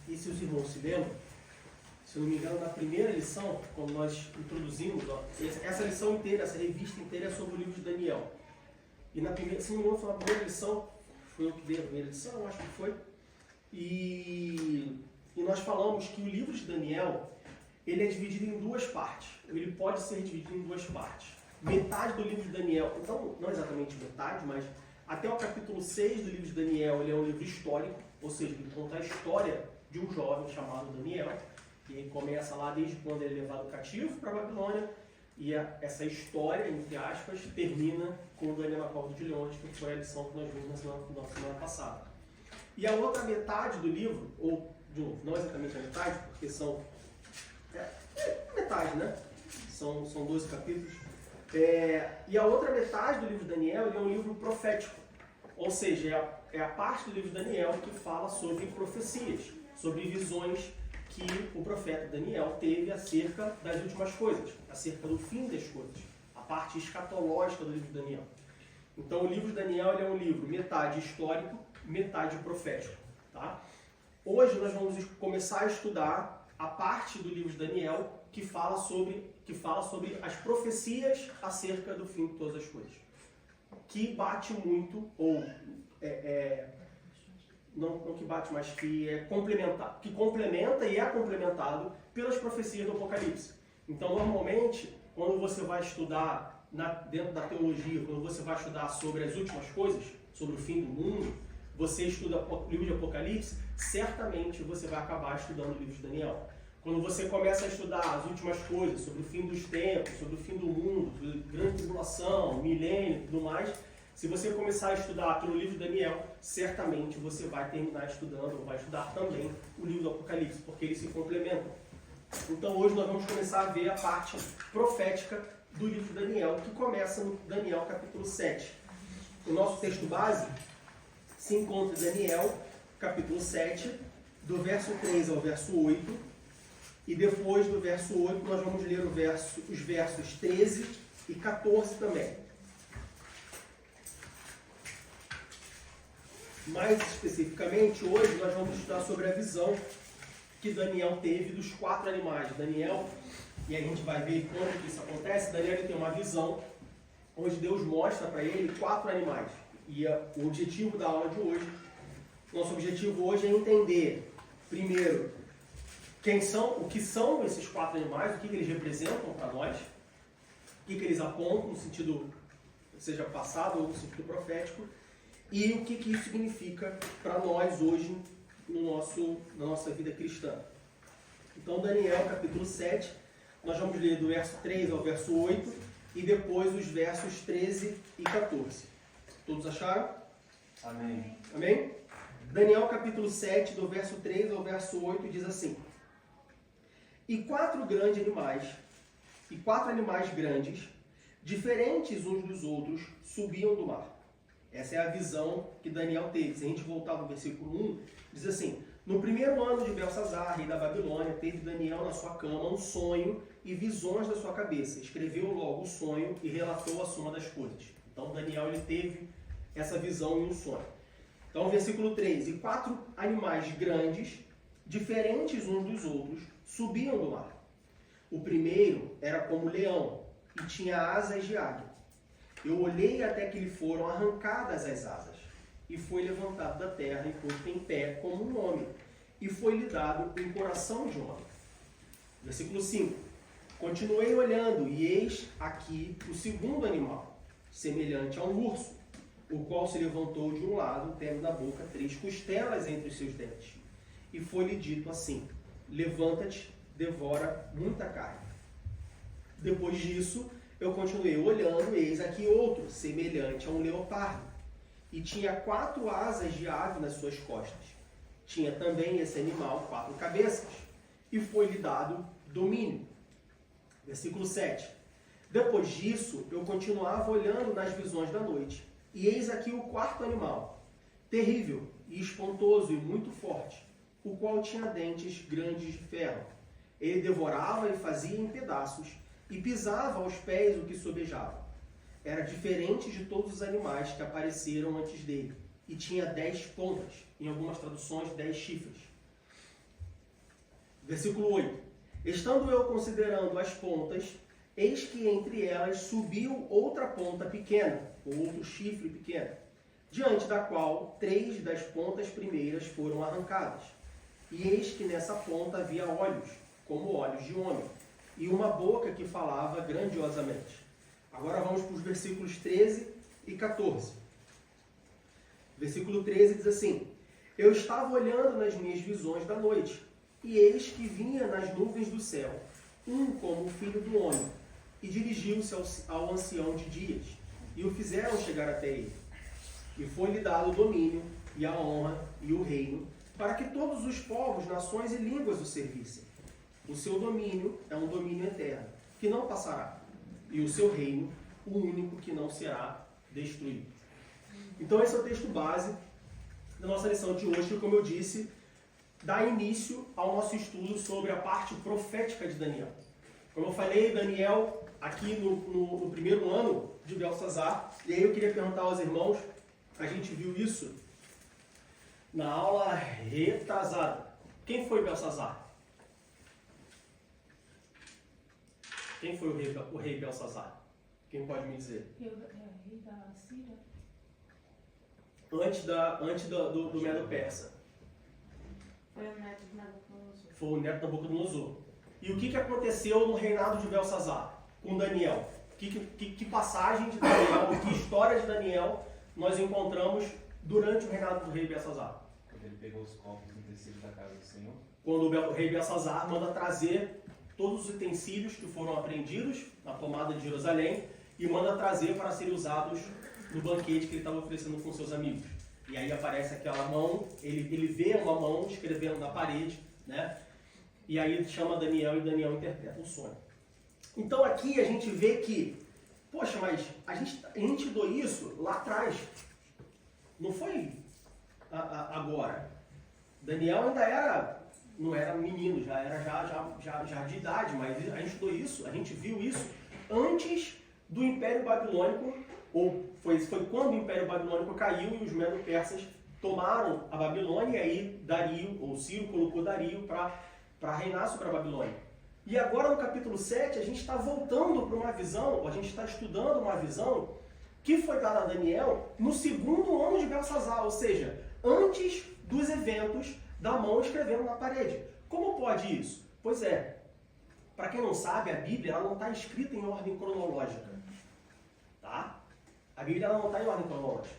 E se os irmãos se lembram, se eu não me engano, na primeira lição, quando nós introduzimos, essa lição inteira, essa revista inteira é sobre o livro de Daniel. E na primeira, se não me engano, foi na primeira lição, foi eu que dei a primeira lição, eu acho que foi. E nós falamos que o livro de Daniel, ele é dividido em duas partes. Ele pode ser dividido em duas partes. Metade do livro de Daniel, então, não exatamente metade, mas até o capítulo 6 do livro de Daniel, ele é um livro histórico, ou seja, ele conta a história de um jovem chamado Daniel, e ele começa lá desde quando ele é levado cativo para a Babilônia, e essa história, entre aspas, termina com o Daniel na cova de leões, que foi a lição que nós vimos na semana passada. E a outra metade do livro, ou, de novo, não exatamente a metade, porque são metade, né? São 12 capítulos. E a outra metade do livro de Daniel, ele é um livro profético. Ou seja, é a parte do livro de Daniel que fala sobre profecias, sobre visões que o profeta Daniel teve acerca das últimas coisas, acerca do fim das coisas, a parte escatológica do livro de Daniel. Então o livro de Daniel ele é um livro metade histórico, metade profético. Tá? Hoje nós vamos começar a estudar a parte do livro de Daniel que fala sobre as profecias acerca do fim de todas as coisas. Que bate muito, ou não que bate, mas que complementa e é complementado pelas profecias do Apocalipse. Então, normalmente, quando você vai estudar dentro da teologia, quando você vai estudar sobre as últimas coisas, sobre o fim do mundo, você estuda o livro de Apocalipse, certamente você vai acabar estudando o livro de Daniel. Quando você começa a estudar as últimas coisas, sobre o fim dos tempos, sobre o fim do mundo, sobre grande tribulação, milênio e tudo mais, se você começar a estudar pelo livro de Daniel, certamente você vai terminar estudando, ou vai estudar também o livro do Apocalipse, porque eles se complementam. Então hoje nós vamos começar a ver a parte profética do livro de Daniel, que começa no Daniel capítulo 7. O nosso texto base se encontra em Daniel capítulo 7, do verso 3 ao verso 8, e depois do verso 8 nós vamos ler os versos 13 e 14 também. Mais especificamente, hoje nós vamos estudar sobre a visão que Daniel teve dos 4 animais. Daniel, e a gente vai ver quando que isso acontece, Daniel tem uma visão onde Deus mostra para ele 4 animais. E o objetivo da aula de hoje, nosso objetivo hoje é entender, primeiro, o que são esses 4 animais, o que eles representam para nós, o que eles apontam no sentido, seja passado ou no sentido profético, e o que isso significa para nós hoje na nossa vida cristã. Então, Daniel, capítulo 7, nós vamos ler do verso 3 ao verso 8 e depois os versos 13 e 14. Todos acharam? Amém. Amém? Daniel, capítulo 7, do verso 3 ao verso 8, diz assim: E 4 animais grandes, diferentes uns dos outros, subiam do mar. Essa é a visão que Daniel teve. Se a gente voltar no versículo 1, diz assim: No primeiro ano de Belsazar, rei da Babilônia, teve Daniel na sua cama um sonho e visões da sua cabeça. Escreveu logo o sonho e relatou a soma das coisas. Então Daniel ele teve essa visão em um sonho. Então versículo 3: E 4 animais grandes, diferentes uns dos outros, subiam do mar. O primeiro era como leão e tinha asas de águia. Eu olhei até que lhe foram arrancadas as asas, e foi levantado da terra e posto em pé como um homem, e foi-lhe dado um coração de homem. Versículo 5. Continuei olhando, e eis aqui o segundo animal, semelhante a um urso, o qual se levantou de um lado, tendo na boca 3 costelas entre os seus dentes. E foi-lhe dito assim: Levanta-te, devora muita carne. Depois disso, eu continuei olhando, e eis aqui outro, semelhante a um leopardo, e tinha 4 asas de ave nas suas costas. Tinha também esse animal 4 cabeças, e foi-lhe dado domínio. Versículo 7. Depois disso, eu continuava olhando nas visões da noite, e eis aqui o 4º animal, terrível e espantoso e muito forte, o qual tinha dentes grandes de ferro. Ele devorava e fazia em pedaços, e pisava aos pés o que sobejava. Era diferente de todos os animais que apareceram antes dele, e tinha 10 pontas, em algumas traduções 10 chifres. Versículo 8. Estando eu considerando as pontas, eis que entre elas subiu outra ponta pequena, ou outro chifre pequeno, diante da qual 3 das pontas primeiras foram arrancadas. E eis que nessa ponta havia olhos, como olhos de homem, e uma boca que falava grandiosamente. Agora vamos para os versículos 13 e 14. Versículo 13 diz assim: Eu estava olhando nas minhas visões da noite, e eis que vinha nas nuvens do céu um como o filho do homem, e dirigiu-se ao ancião de dias, e o fizeram chegar até ele. E foi-lhe dado o domínio, e a honra, e o reino, para que todos os povos, nações e línguas o servissem. O seu domínio é um domínio eterno, que não passará, e o seu reino, o único que não será destruído. Então esse é o texto base da nossa lição de hoje, que, como eu disse, dá início ao nosso estudo sobre a parte profética de Daniel. Como eu falei, Daniel, aqui no primeiro ano de Belsazar, e aí eu queria perguntar aos irmãos, a gente viu isso na aula retrasada. Quem foi Belsazar? Quem foi o rei Belsazar? Quem pode me dizer? Rei da Síria. Antes do Medo-Persa. Foi o neto de Nabucodonosor. Foi o neto de Nabucodonosor. E o que aconteceu no reinado de Belsazar com Daniel? Que passagem de Daniel, que história de Daniel nós encontramos durante o reinado do rei Belsazar? Quando ele pegou os copos e utensílios da casa do Senhor. Quando o rei Belsazar manda trazer todos os utensílios que foram apreendidos na tomada de Jerusalém e manda trazer para serem usados no banquete que ele estava oferecendo com seus amigos. E aí aparece aquela mão, ele vê uma mão escrevendo na parede, né? E aí ele chama Daniel e Daniel interpreta um sonho. Então aqui a gente vê que, poxa, mas a gente estudou isso lá atrás. Não foi agora. Daniel ainda não era menino, já era já de idade, mas a gente estudou isso, a gente viu isso antes do Império Babilônico, ou foi quando o Império Babilônico caiu e os Medo-Persas tomaram a Babilônia, e aí Dario, ou Ciro, colocou Dario para reinar sobre a Babilônia. E agora no capítulo 7 a gente está voltando para uma visão, a gente está estudando uma visão que foi dada a Daniel no segundo ano de Belsazar, ou seja, antes dos eventos da mão escrevendo na parede. Como pode isso? Pois é, para quem não sabe, a Bíblia ela não está escrita em ordem cronológica. Tá? A Bíblia ela não está em ordem cronológica.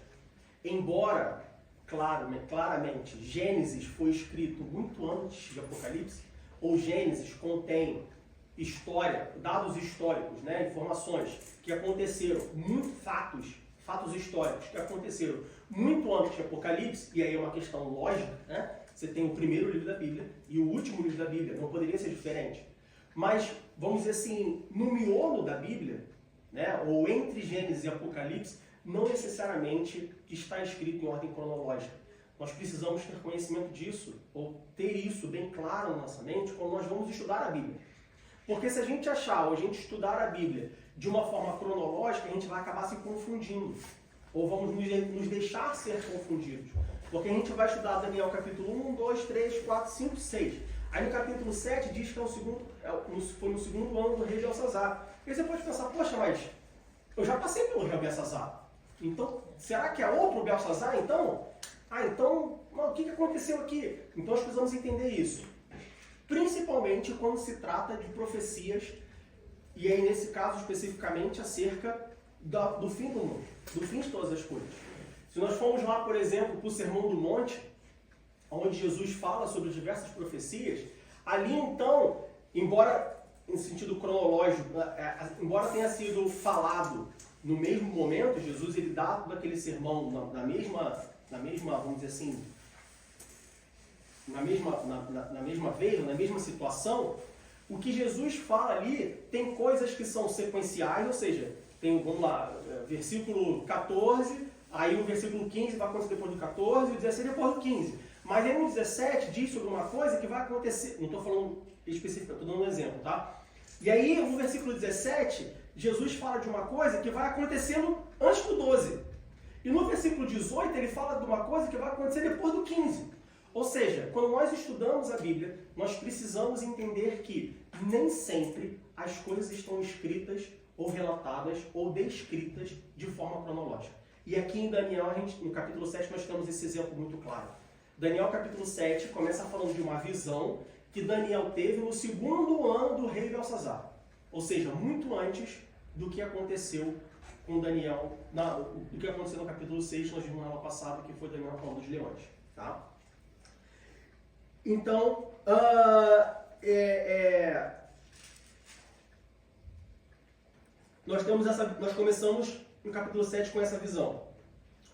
Embora, claramente, Gênesis foi escrito muito antes de Apocalipse, ou Gênesis contém história, dados históricos, né, informações que aconteceram, fatos históricos que aconteceram muito antes de Apocalipse, e aí é uma questão lógica, né? Você tem o primeiro livro da Bíblia e o último livro da Bíblia, não poderia ser diferente. Mas, vamos dizer assim, no miolo da Bíblia, né, ou entre Gênesis e Apocalipse, não necessariamente está escrito em ordem cronológica. Nós precisamos ter conhecimento disso, ou ter isso bem claro na nossa mente, quando nós vamos estudar a Bíblia. Porque se a gente achar, ou a gente estudar a Bíblia de uma forma cronológica, a gente vai acabar se confundindo. Ou vamos nos deixar ser confundidos. Porque a gente vai estudar Daniel capítulo 1, 2, 3, 4, 5, 6. Aí no capítulo 7 diz que foi no segundo ano do rei Belsazar. E você pode pensar, poxa, mas eu já passei pelo rei Belsazar. Então, será que é outro Belsazar então? Então, o que aconteceu aqui? Então nós precisamos entender isso. Principalmente quando se trata de profecias, e aí nesse caso especificamente acerca do fim do mundo, do fim de todas as coisas. Se nós formos lá, por exemplo, para o Sermão do Monte, onde Jesus fala sobre diversas profecias, ali então, embora em sentido cronológico, embora tenha sido falado no mesmo momento, Jesus ele dá todo aquele sermão na mesma, vamos dizer assim, na mesma vez, na mesma situação, o que Jesus fala ali tem coisas que são sequenciais, ou seja, tem, vamos lá, versículo 14, aí o versículo 15 vai acontecer depois do 14 e o 16 depois do 15. Mas aí no 17 diz sobre uma coisa que vai acontecer, não estou falando específico, estou dando um exemplo, tá? E aí no versículo 17, Jesus fala de uma coisa que vai acontecendo antes do 12. E no versículo 18 ele fala de uma coisa que vai acontecer depois do 15. Ou seja, quando nós estudamos a Bíblia, nós precisamos entender que nem sempre as coisas estão escritas ou relatadas ou descritas de forma cronológica. E aqui em Daniel, no capítulo 7, nós temos esse exemplo muito claro. Daniel capítulo 7 começa falando de uma visão que Daniel teve no 2º ano do rei Belsazar. Ou seja, muito antes do que aconteceu com Daniel, do que aconteceu no capítulo 6, nós vimos na aula passada, que foi Daniel falando dos leões. Tá? Então, nós começamos no capítulo 7 com essa visão.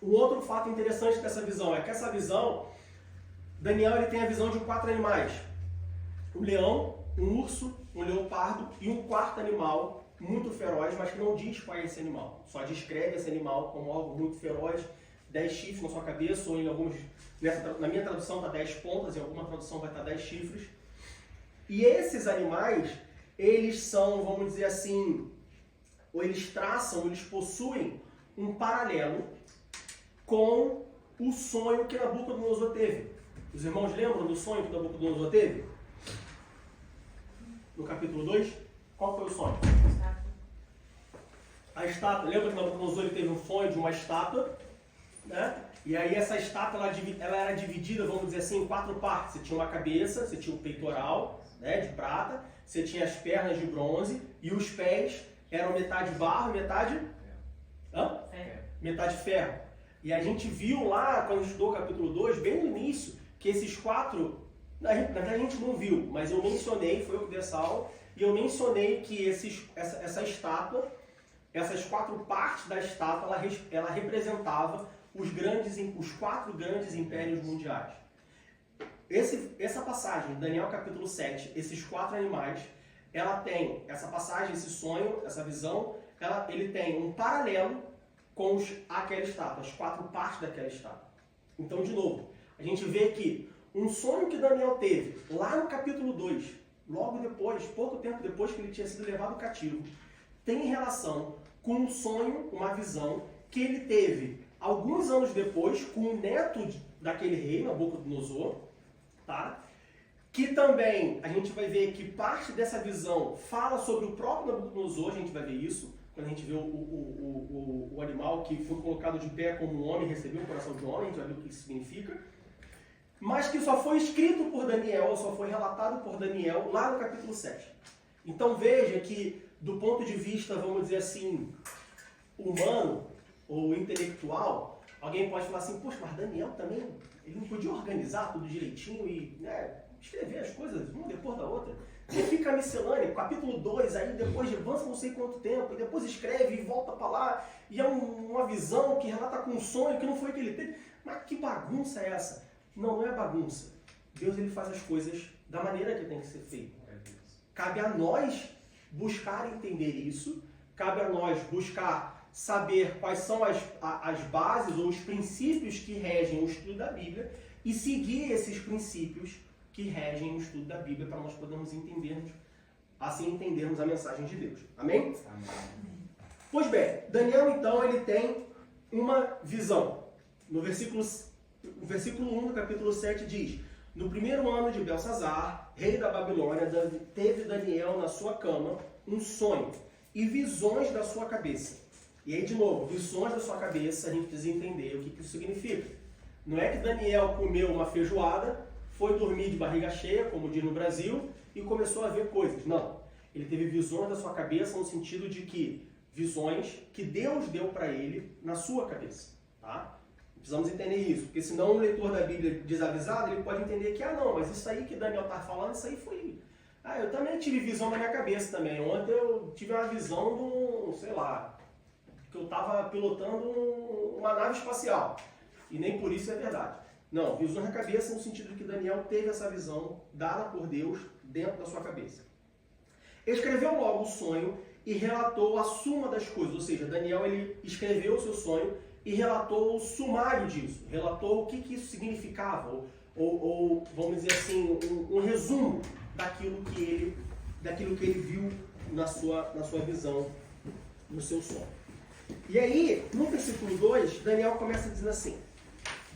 O outro fato interessante dessa visão é que essa visão, Daniel ele tem a visão de 4 animais. Um leão, um urso, um leopardo e um quarto animal muito feroz, mas que não diz qual é esse animal. Só descreve esse animal como algo muito feroz, 10 chifres na sua cabeça, ou em alguns... na minha tradução está 10 pontas, em alguma tradução vai estar 10 chifres. E esses animais, eles são, vamos dizer assim, ou eles traçam, eles possuem um paralelo com o sonho que Nabucodonosor teve. Os irmãos lembram do sonho que Nabucodonosor teve? No capítulo 2, qual foi o sonho? A estátua. Lembra que Nabucodonosor ele teve um sonho de uma estátua, né? E aí essa estátua ela era dividida, vamos dizer assim, em 4 partes. Você tinha uma cabeça, você tinha o peitoral, né, de prata, você tinha as pernas de bronze e os pés eram metade barro e metade... metade ferro. E a gente viu lá, quando estudou o capítulo 2, bem no início, que esses 4... Na verdade a gente não viu, mas eu mencionei, foi eu que dei essa aula, e eu mencionei que essa estátua, essas 4 partes da estátua, ela representava os 4 grandes impérios mundiais. Essa passagem, Daniel capítulo 7, esses 4 animais, ela tem, essa passagem, esse sonho, essa visão, ele tem um paralelo com aquela estátua, as 4 partes daquela estátua. Então, de novo, a gente vê que um sonho que Daniel teve lá no capítulo 2, logo depois, pouco tempo depois que ele tinha sido levado cativo, tem relação com um sonho, uma visão que ele teve alguns anos depois com o neto daquele rei, Nabucodonosor, tá? Que também a gente vai ver que parte dessa visão fala sobre o próprio Nabucodonosor, a gente vai ver isso, quando a gente vê o animal que foi colocado de pé como um homem, recebeu o coração de um homem, a gente vai ver o que isso significa. Mas que só foi escrito por Daniel, só foi relatado por Daniel lá no capítulo 7. Então veja que, do ponto de vista, vamos dizer assim, humano ou intelectual, alguém pode falar assim, poxa, mas Daniel também, ele não podia organizar tudo direitinho e escrever as coisas uma depois da outra. E fica miscelânea, capítulo 2, aí depois avança não sei quanto tempo, e depois escreve e volta para lá, e é uma visão que relata com um sonho que não foi que ele teve. Mas que bagunça é essa? Não é bagunça. Deus ele faz as coisas da maneira que tem que ser feito. Cabe a nós buscar entender isso, cabe a nós buscar saber quais são as bases ou os princípios que regem o estudo da Bíblia e seguir esses princípios que regem o estudo da Bíblia para nós podermos entendermos a mensagem de Deus. Amém? Amém. Pois bem, Daniel então ele tem uma visão. No versículo 1 do capítulo 7 diz: no 1º ano de Belsazar, rei da Babilônia, teve Daniel na sua cama um sonho e visões da sua cabeça. E aí, de novo, visões da sua cabeça, a gente precisa entender o que isso significa. Não é que Daniel comeu uma feijoada, foi dormir de barriga cheia, como diz no Brasil, e começou a ver coisas. Não. Ele teve visões da sua cabeça no sentido de que visões que Deus deu para ele na sua cabeça. Tá? Precisamos entender isso, porque senão um leitor da Bíblia desavisado, ele pode entender que, não, mas isso aí que Daniel está falando, isso aí foi... eu também tive visão na minha cabeça também. Ontem eu tive uma visão de sei lá, que eu estava pilotando uma nave espacial. E nem por isso é verdade. Não, visão na cabeça no sentido de que Daniel teve essa visão dada por Deus dentro da sua cabeça. Escreveu logo o sonho e relatou a suma das coisas. Ou seja, Daniel ele escreveu o seu sonho e relatou o sumário disso. Relatou o que isso significava. Ou vamos dizer assim, um resumo daquilo que ele viu na sua visão, no seu sonho. E aí, no versículo 2, Daniel começa dizendo assim: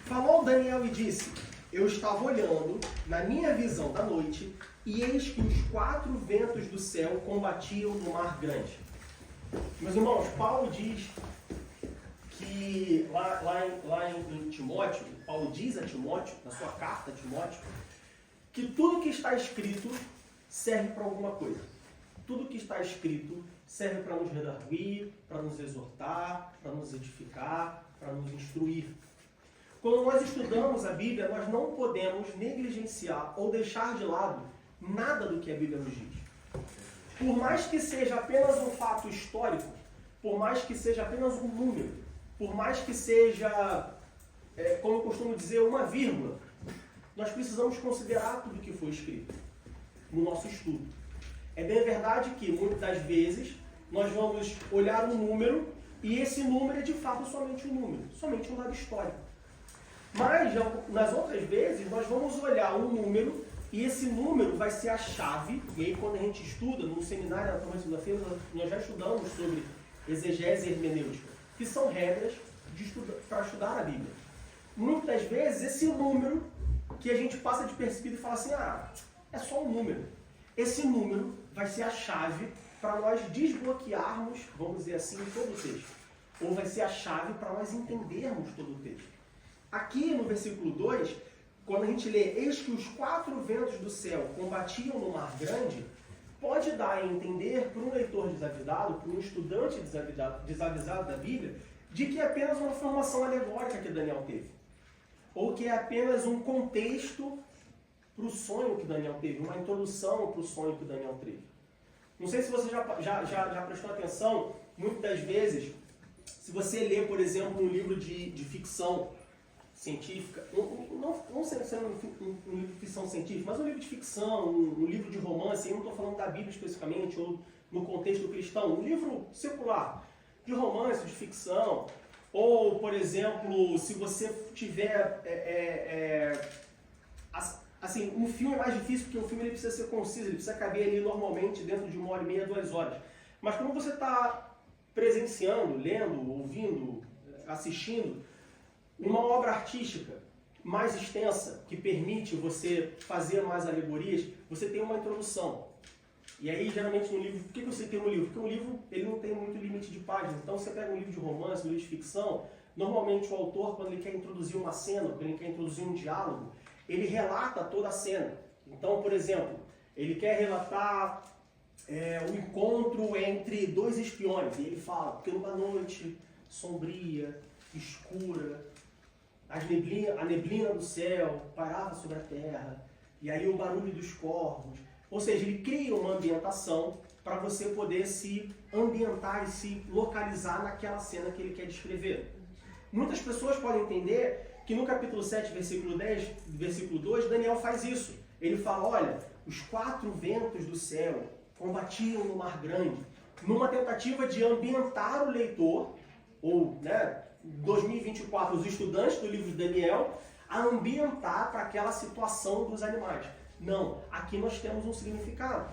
falou Daniel e disse: eu estava olhando na minha visão da noite, e eis que os 4 ventos do céu combatiam no mar grande. Meus irmãos, Paulo diz que lá em Timóteo, Paulo diz a Timóteo, na sua carta a Timóteo, que tudo que está escrito serve para alguma coisa. Tudo que está escrito serve para nos redarguir, para nos exortar, para nos edificar, para nos instruir. Quando nós estudamos a Bíblia, nós não podemos negligenciar ou deixar de lado nada do que a Bíblia nos diz. Por mais que seja apenas um fato histórico, por mais que seja apenas um número, por mais que seja, como eu costumo dizer, uma vírgula, nós precisamos considerar tudo que foi escrito no nosso estudo. É bem verdade que, muitas das vezes, nós vamos olhar um número e esse número é de fato somente um número, somente um dado histórico. Mas, nas outras vezes, nós vamos olhar um número e esse número vai ser a chave. E aí, quando a gente estuda, no seminário, na próxima segunda-feira, nós já estudamos sobre exegese e hermenêutica, que são regras para estudar a Bíblia. Muitas das vezes, esse número que a gente passa despercebido e fala assim, é só um número. Esse número vai ser a chave para nós desbloquearmos, vamos dizer assim, todo o texto. Ou vai ser a chave para nós entendermos todo o texto. Aqui no versículo 2, quando a gente lê, eis que os 4 ventos do céu combatiam no mar grande, pode dar a entender para um leitor desavisado, para um estudante desavisado da Bíblia, de que é apenas uma formação alegórica que Daniel teve. Ou que é apenas um contexto para o sonho que Daniel teve, uma introdução para o sonho que Daniel teve. Não sei se você já prestou atenção, muitas das vezes, se você lê, por exemplo, um livro de ficção científica, não sendo um livro de ficção científica, mas um livro de ficção, um livro de romance, eu não estou falando da Bíblia especificamente, ou no contexto cristão, um livro secular, de romance, de ficção, ou, por exemplo, se você tiver, assim, um filme é mais difícil porque o filme ele precisa ser conciso, ele precisa caber ali normalmente dentro de 1h30, 2 horas. Mas quando você está presenciando, lendo, ouvindo, assistindo, uma obra artística mais extensa, que permite você fazer mais alegorias, você tem uma introdução. E aí, geralmente, no livro... Por que você tem um livro? Porque um livro ele não tem muito limite de páginas. Então, você pega um livro de romance, um livro de ficção, normalmente o autor, quando ele quer introduzir uma cena, quando ele quer introduzir um diálogo, ele relata toda a cena. Então, por exemplo, ele quer relatar o encontro entre 2 espiões. E ele fala, porque numa noite sombria, escura, a neblina do céu pairava sobre a terra, e aí o barulho dos corvos. Ou seja, ele cria uma ambientação para você poder se ambientar e se localizar naquela cena que ele quer descrever. Muitas pessoas podem entender que no capítulo 7, versículo 10, versículo 2, Daniel faz isso. Ele fala, olha, os 4 ventos do céu combatiam no mar grande, numa tentativa de ambientar o leitor, ou, 2024, os estudantes do livro de Daniel, a ambientar para aquela situação dos animais. Não, aqui nós temos um significado.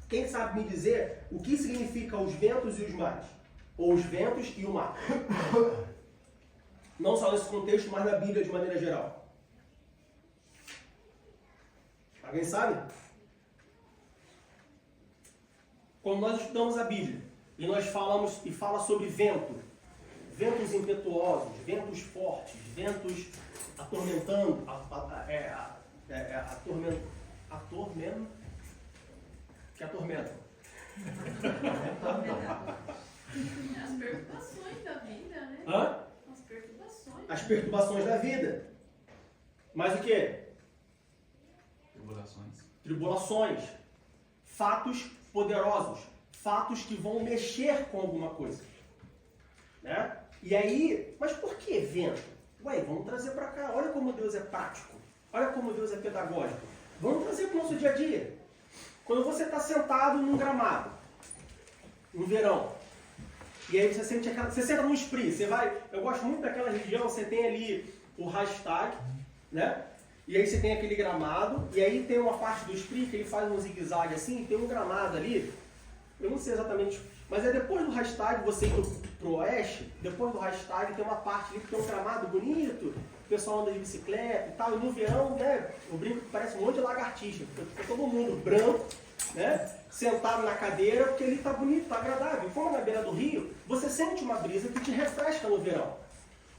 Quem sabe me dizer o que significa os ventos e os mares? Ou os ventos e o mar? Não só nesse contexto, mas na Bíblia de maneira geral. Alguém sabe? Quando nós estudamos a Bíblia e nós fala sobre vento, ventos impetuosos, ventos fortes, ventos atormentando, que atormentam. As perturbações da vida, né? Hã? As perturbações. As perturbações da vida. Mas o que? Tribulações. Fatos poderosos. Fatos que vão mexer com alguma coisa. Né? E aí, mas por que vento? Ué, vamos trazer para cá. Olha como Deus é prático. Olha como Deus é pedagógico. Vamos trazer para o nosso dia a dia. Quando você está sentado num gramado, no verão, e aí você senta num spree, você vai, eu gosto muito daquela região, você tem ali o hashtag, né? E aí você tem aquele gramado, e aí tem uma parte do spree que ele faz um zigue-zague assim, e tem um gramado ali, eu não sei exatamente, mas é depois do hashtag, você indo pro oeste, depois do hashtag tem uma parte ali que tem um gramado bonito, pessoal anda de bicicleta e tal, e no verão, né, o brinco parece um monte de lagartixa, fica todo mundo branco, né, sentado na cadeira, porque ele está bonito, está agradável. E como na beira do rio, você sente uma brisa que te refresca no verão.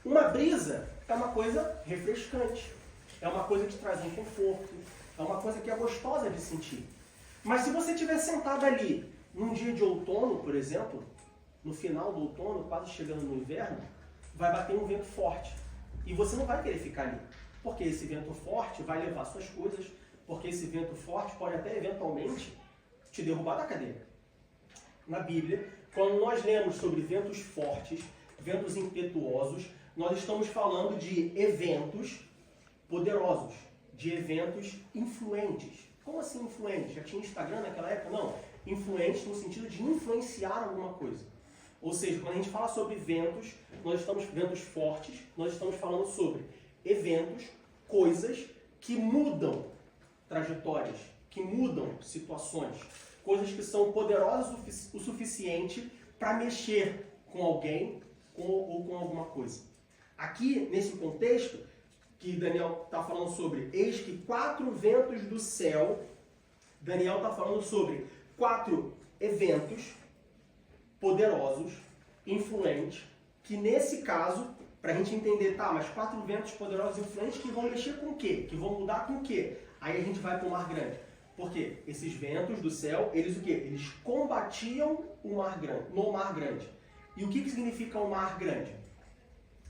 Uma brisa é uma coisa refrescante, é uma coisa que te traz um conforto, é uma coisa que é gostosa de sentir. Mas se você estiver sentado ali, num dia de outono, por exemplo, no final do outono, quase chegando no inverno, vai bater um vento forte. E você não vai querer ficar ali, porque esse vento forte vai levar suas coisas, porque esse vento forte pode até eventualmente te derrubar da cadeira. Na Bíblia, quando nós lemos sobre ventos fortes, ventos impetuosos, nós estamos falando de eventos poderosos, de eventos influentes. Como assim influentes? Já tinha Instagram naquela época? Não. Influentes no sentido de influenciar alguma coisa. Ou seja, quando a gente fala sobre ventos, ventos fortes, nós estamos falando sobre eventos, coisas que mudam trajetórias, que mudam situações, coisas que são poderosas o suficiente para mexer com alguém ou com alguma coisa. Aqui, nesse contexto, que Daniel está falando sobre, eis que 4 ventos do céu, Daniel está falando sobre 4 eventos poderosos, influentes, que nesse caso, para a gente entender, tá, mas 4 ventos poderosos e influentes que vão mexer com o quê? Que vão mudar com o quê? Aí a gente vai para o Mar Grande. Por quê? Esses ventos do céu, eles o quê? Eles combatiam o Mar Grande, no Mar Grande. E o que significa o Mar Grande?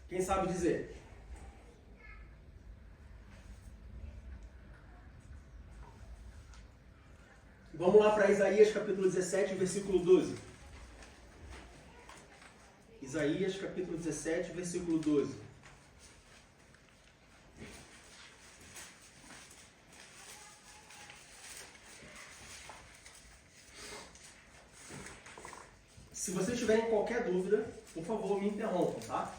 Quem sabe dizer? Vamos lá para Isaías capítulo 17, versículo 12. Isaías capítulo 17, versículo 12. Se vocês tiverem qualquer dúvida, por favor, me interrompam, tá?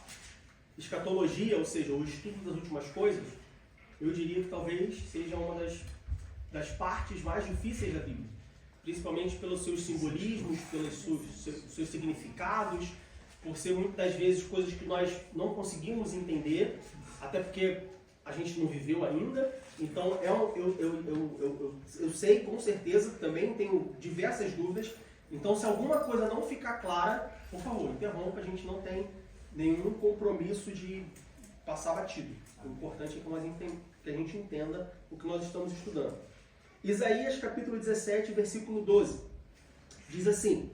Escatologia, ou seja, o estudo das últimas coisas, eu diria que talvez seja uma das partes mais difíceis da Bíblia, principalmente pelos seus simbolismos, pelos seus significados, por ser muitas das vezes coisas que nós não conseguimos entender, até porque a gente não viveu ainda. Então, eu sei com certeza, também tenho diversas dúvidas. Então, se alguma coisa não ficar clara, por favor, interrompa, a gente não tem nenhum compromisso de passar batido. O importante é que a gente entenda o que nós estamos estudando. Isaías capítulo 17, versículo 12, diz assim: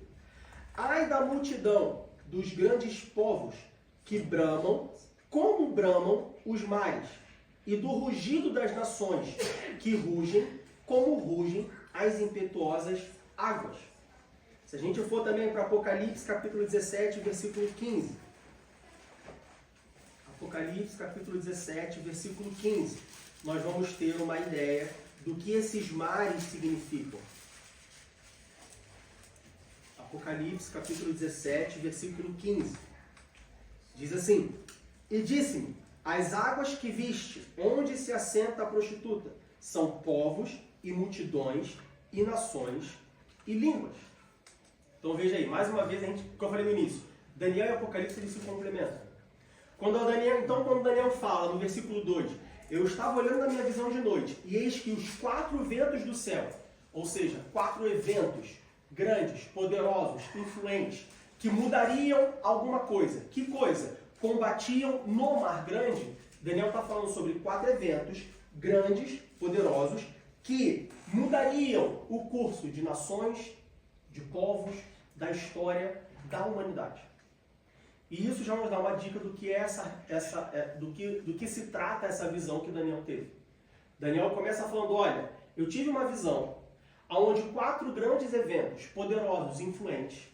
ai da multidão dos grandes povos que bramam, como bramam os mares, e do rugido das nações que rugem, como rugem as impetuosas águas. Se a gente for também para Apocalipse capítulo 17, versículo 15. Apocalipse capítulo 17, versículo 15. Nós vamos ter uma ideia do que esses mares significam. Apocalipse capítulo 17, versículo 15. Diz assim: e disse-me, as águas que viste, onde se assenta a prostituta, são povos e multidões e nações e línguas. Então veja aí, mais uma vez, como eu falei no início, Daniel e Apocalipse eles se complementam. Quando Daniel fala no versículo 2, eu estava olhando na minha visão de noite, e eis que os 4 ventos do céu, ou seja, 4 eventos grandes, poderosos, influentes, que mudariam alguma coisa. Que coisa? Combatiam no Mar Grande. Daniel está falando sobre 4 eventos grandes, poderosos, que mudariam o curso de nações, de povos, da história da humanidade. E isso já nos dá uma dica do que é do que se trata essa visão que Daniel teve. Daniel começa falando: olha, eu tive uma visão onde 4 grandes eventos poderosos e influentes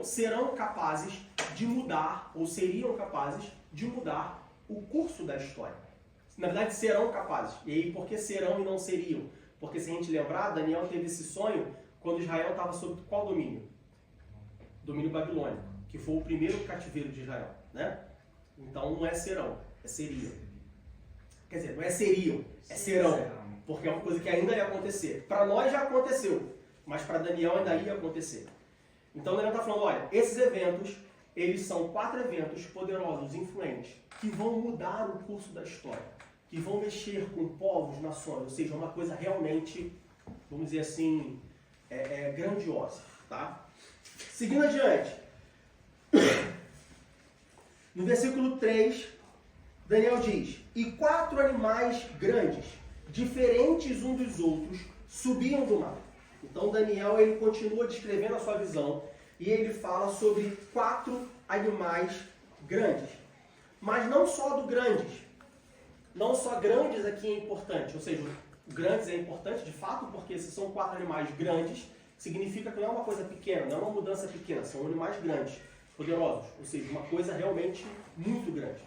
serão capazes de mudar, ou seriam capazes de mudar o curso da história. Na verdade, serão capazes. E aí, por que serão e não seriam? Porque se a gente lembrar, Daniel teve esse sonho quando Israel estava sob qual domínio? Domínio babilônico, que foi o primeiro cativeiro de Israel, né? Então não é serão, é seriam. Quer dizer, não é seriam, é serão, porque é uma coisa que ainda ia acontecer. Para nós já aconteceu, mas para Daniel ainda ia acontecer. Então Daniel está falando: olha, esses eventos, eles são 4 eventos poderosos, influentes, que vão mudar o curso da história, que vão mexer com povos, nações, ou seja, uma coisa realmente, vamos dizer assim, grandiosa, tá? Seguindo adiante, no versículo 3, Daniel diz: e 4 animais grandes, diferentes uns dos outros, subiam do mar. Então Daniel ele continua descrevendo a sua visão e ele fala sobre 4 animais grandes. Mas não só do grandes. Não só grandes aqui é importante, ou seja, grandes é importante de fato, porque se são 4 animais grandes, significa que não é uma coisa pequena, não é uma mudança pequena, são animais grandes, poderosos, ou seja, uma coisa realmente muito grande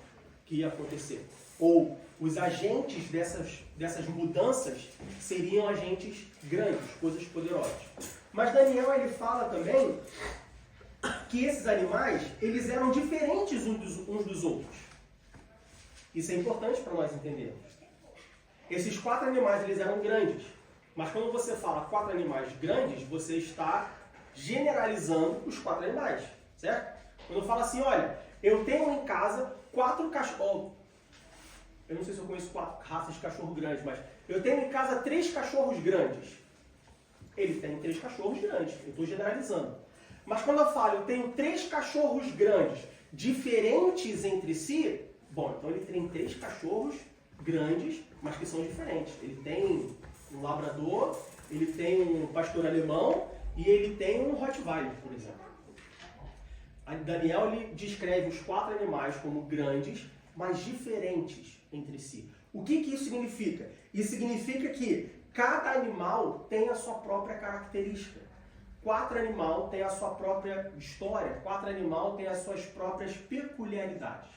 que ia acontecer. Ou os agentes dessas mudanças seriam agentes grandes, coisas poderosas. Mas Daniel ele fala também que esses animais eles eram diferentes uns dos outros. Isso é importante para nós entendermos. Esses 4 animais eles eram grandes, mas quando você fala 4 animais grandes, você está generalizando os 4 animais, certo? Quando fala assim, olha, eu tenho em casa 4 cachorros. Eu não sei se eu conheço 4 raças de cachorro grandes, mas eu tenho em casa 3 cachorros grandes. Ele tem 3 cachorros grandes, eu estou generalizando. Mas quando eu falo, eu tenho 3 cachorros grandes, diferentes entre si, bom, então ele tem 3 cachorros grandes, mas que são diferentes. Ele tem um labrador, ele tem um pastor alemão e ele tem um Rottweiler, por exemplo. Daniel ele descreve os 4 animais como grandes, mas diferentes entre si. O que isso significa? Isso significa que cada animal tem a sua própria característica. 4 animais têm a sua própria história, 4 animais têm as suas próprias peculiaridades.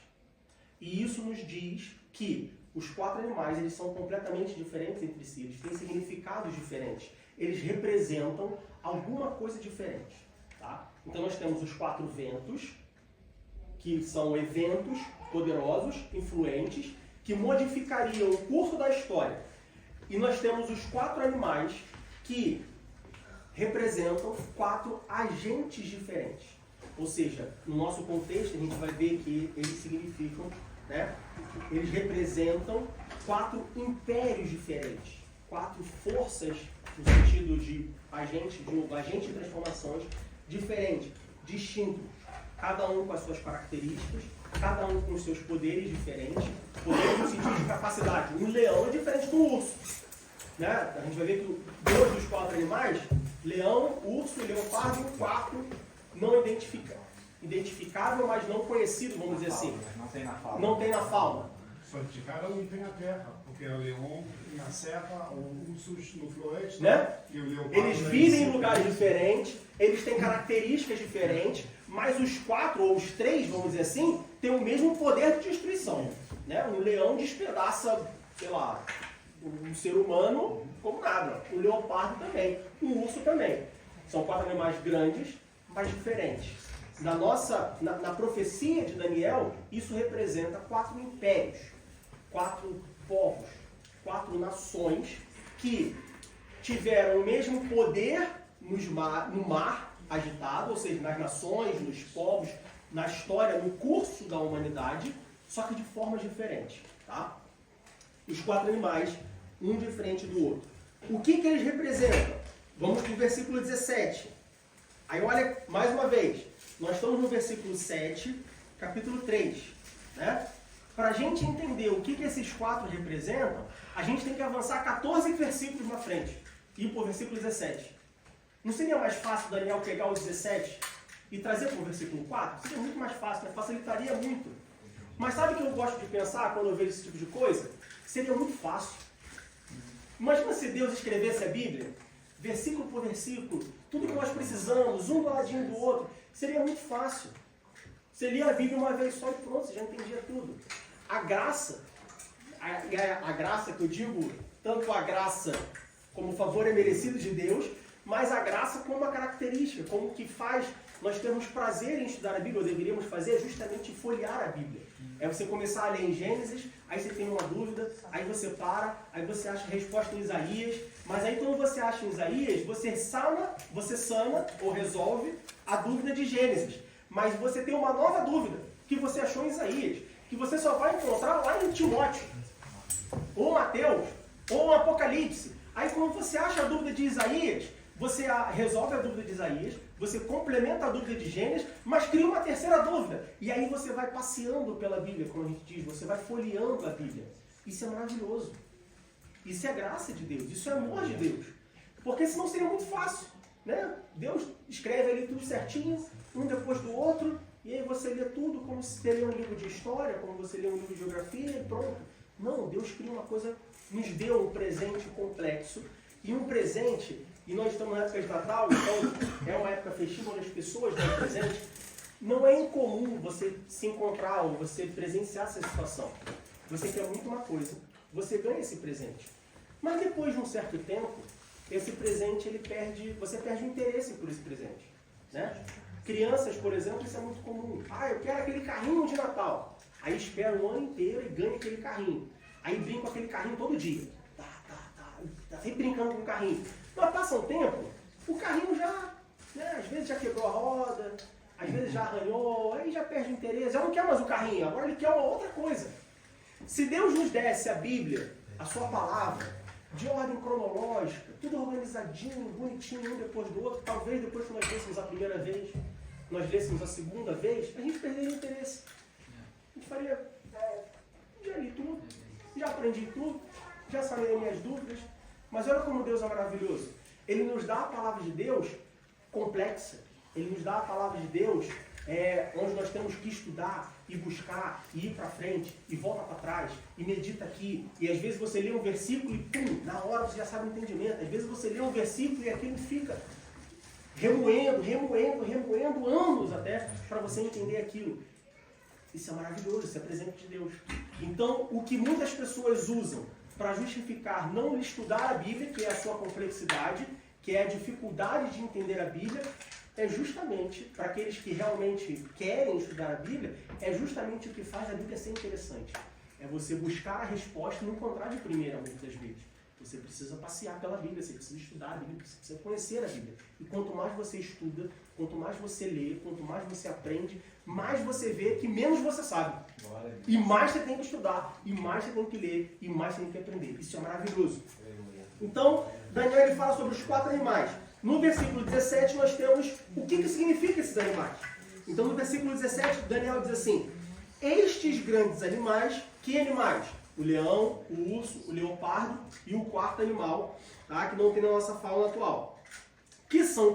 E isso nos diz que os 4 animais eles são completamente diferentes entre si, eles têm significados diferentes, eles representam alguma coisa diferente. Tá? Então nós temos os 4 ventos, que são eventos poderosos, influentes, que modificariam o curso da história. E nós temos os 4 animais que representam 4 agentes diferentes. Ou seja, no nosso contexto a gente vai ver que eles significam, né? Eles representam 4 impérios diferentes, 4 forças no sentido de agente de transformações diferentes, distintos, cada um com as suas características, cada um com os seus poderes diferentes, poderes no sentido de capacidade. Um leão é diferente do urso, né? A gente vai ver que 2 dos 4 animais, leão, urso, leopardo, 4 não identificável, mas não conhecido, vamos dizer assim. Não tem na fauna. Não tem na fauna. Só de cara não tem na terra, porque o leão na serra, o urso no floresta, né? E o leopardo eles vivem em lugares diferentes, eles têm características diferentes, mas os 4 ou os 3, vamos dizer assim, têm o mesmo poder de destruição. Né? Um leão despedaça, sei lá, um ser humano como nada. O leopardo também. O urso também. São 4 animais grandes, mas diferentes. Na profecia de Daniel, isso representa 4 impérios, 4 povos, 4 nações que tiveram o mesmo poder no mar agitado, ou seja, nas nações, nos povos, na história, no curso da humanidade, só que de formas diferentes. Tá? Os 4 animais, um diferente do outro. O que eles representam? Vamos para o versículo 17. Aí olha, mais uma vez, nós estamos no versículo 7, capítulo 3. Né? Para a gente entender o que esses 4 representam, a gente tem que avançar 14 versículos na frente e ir para o versículo 17. Não seria mais fácil Daniel pegar o 17 e trazer para o versículo 4? Seria muito mais fácil, né? Facilitaria muito. Mas sabe o que eu gosto de pensar quando eu vejo esse tipo de coisa? Seria muito fácil. Imagina se Deus escrevesse a Bíblia, versículo por versículo, tudo que nós precisamos, um do ladinho do outro. Seria muito fácil. Você lia a Bíblia uma vez só e pronto, você já entendia tudo. A graça, a graça que eu digo, tanto a graça como o favor é merecido de Deus, mas a graça como uma característica, como que faz nós termos prazer em estudar a Bíblia, ou deveríamos fazer justamente folhear a Bíblia. É você começar a ler em Gênesis, aí você tem uma dúvida, aí você para, aí você acha a resposta em Isaías, mas aí quando você acha em Isaías, você sana ou resolve a dúvida de Gênesis. mas você tem uma nova dúvida que você achou em Isaías, que você só vai encontrar lá em Timóteo, ou Mateus, ou Apocalipse. Aí quando você acha a dúvida de Isaías, você resolve a dúvida de Isaías, você complementa a dúvida de Gênesis, mas cria uma terceira dúvida. E aí você vai passeando pela Bíblia, como a gente diz, você vai folheando a Bíblia. Isso é maravilhoso. Isso é graça de Deus, isso é amor de Deus. Porque senão seria muito fácil, né? Deus escreve ali tudo certinho, um depois do outro, e aí você lê tudo como se você lê um livro de história, como você lê um livro de geografia e pronto. Não, Deus cria uma coisa, nos deu um presente complexo, e um presente, e nós estamos na época de Natal, então é uma época festiva onde as pessoas dão presente. Não é incomum você se encontrar ou você presenciar essa situação. Você quer muito uma coisa, você ganha esse presente. Mas depois de um certo tempo, esse presente, você perde o interesse por esse presente. Né? Crianças, por exemplo, isso é muito comum. Eu quero aquele carrinho de Natal. Aí espera o ano inteiro e ganha aquele carrinho. Aí brinca com aquele carrinho todo dia. Tá sempre brincando com o carrinho. Mas passa um tempo, o carrinho já, né, às vezes já quebrou a roda, às vezes já arranhou, aí já perde o interesse. Já não quer mais o carrinho, agora ele quer uma outra coisa. Se Deus nos desse a Bíblia, a sua palavra, de ordem cronológica, tudo organizadinho, bonitinho, um depois do outro, talvez depois que nós lêssemos a primeira vez, nós lêssemos a segunda vez, a gente perderia o interesse. A gente faria, já li tudo, já aprendi tudo, já sanei minhas dúvidas, mas olha como Deus é maravilhoso. Ele nos dá a palavra de Deus complexa, ele nos dá a palavra de Deus onde nós temos que estudar e buscar, e ir para frente, e volta para trás, e medita aqui. E às vezes você lê um versículo e pum, na hora você já sabe o entendimento. Às vezes você lê um versículo e aquilo fica remoendo anos até para você entender aquilo. Isso é maravilhoso, isso é presente de Deus. Então, o que muitas pessoas usam para justificar não estudar a Bíblia, que é a sua complexidade, que é a dificuldade de entender a Bíblia, é justamente, para aqueles que realmente querem estudar a Bíblia, é justamente o que faz a Bíblia ser interessante. É você buscar a resposta e não encontrar de primeira, muitas vezes. Você precisa passear pela Bíblia, você precisa estudar a Bíblia, você precisa conhecer a Bíblia. E quanto mais você estuda, quanto mais você lê, quanto mais você aprende, mais você vê que menos você sabe. E mais você tem que estudar, e mais você tem que ler, e mais você tem que aprender. Isso é maravilhoso. Então, Daniel ele fala sobre os 4 animais. No versículo 17 nós temos o que significa esses animais. Então no versículo 17 Daniel diz assim: estes grandes animais, que animais? O leão, o urso, o leopardo e o quarto animal, tá? Que não tem na nossa fauna atual. Que são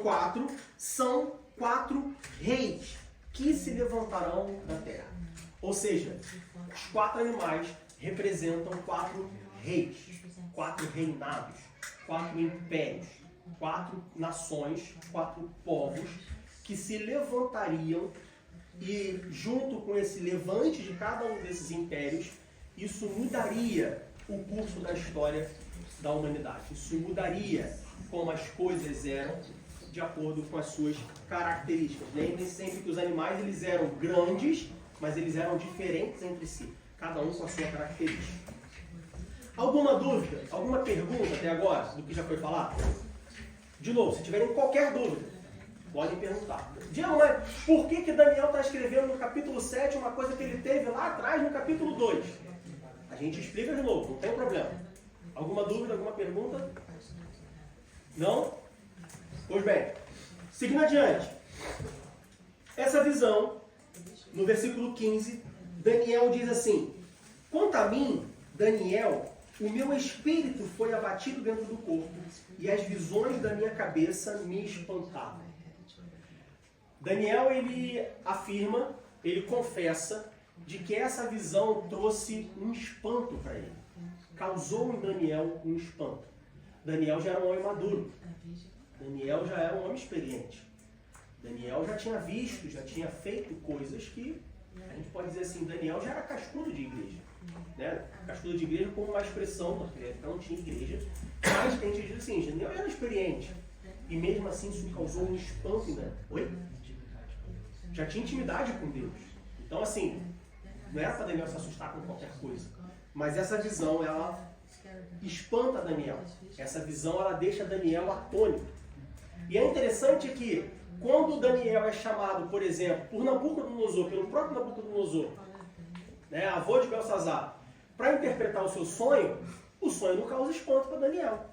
4 reis que se levantarão da terra. Ou seja, os 4 animais representam 4 reis, 4 reinados, 4 impérios, 4 nações, 4 povos que se levantariam, e junto com esse levante de cada um desses impérios, isso mudaria o curso da história da humanidade. Isso mudaria como as coisas eram de acordo com as suas características. Lembre-se sempre que os animais eles eram grandes, mas eles eram diferentes entre si, cada um com a sua característica. Alguma dúvida? Alguma pergunta até agora do que já foi falado? De novo, se tiverem qualquer dúvida, podem perguntar. Diego, mas por que Daniel está escrevendo no capítulo 7 uma coisa que ele teve lá atrás no capítulo 2? A gente explica de novo, não tem problema. Alguma dúvida, alguma pergunta? Não? Pois bem, seguindo adiante. Essa visão, no versículo 15, Daniel diz assim: quanto a mim, Daniel, o meu espírito foi abatido dentro do corpo, e as visões da minha cabeça me espantavam. Daniel, ele afirma, ele confessa, de que essa visão trouxe um espanto para ele. Causou em Daniel um espanto. Daniel já era um homem maduro. Daniel já era um homem experiente. Daniel já tinha visto, já tinha feito coisas que, a gente pode dizer assim, Daniel já era cascudo de igreja. Né? Cascudo de igreja como uma expressão, porque não tinha igreja. Mas a gente diz assim, Daniel era experiente. E mesmo assim isso causou um espanto em Daniel. Oi? Já tinha intimidade com Deus. Então assim, não era para Daniel se assustar com qualquer coisa. Mas essa visão, ela espanta Daniel. Essa visão, ela deixa Daniel atônito. E é interessante que Quando Daniel é chamado, por exemplo, por Nabucodonosor, pelo próprio Nabucodonosor, né, avô de Belsazar, para interpretar o seu sonho, o sonho não causa espanto para Daniel.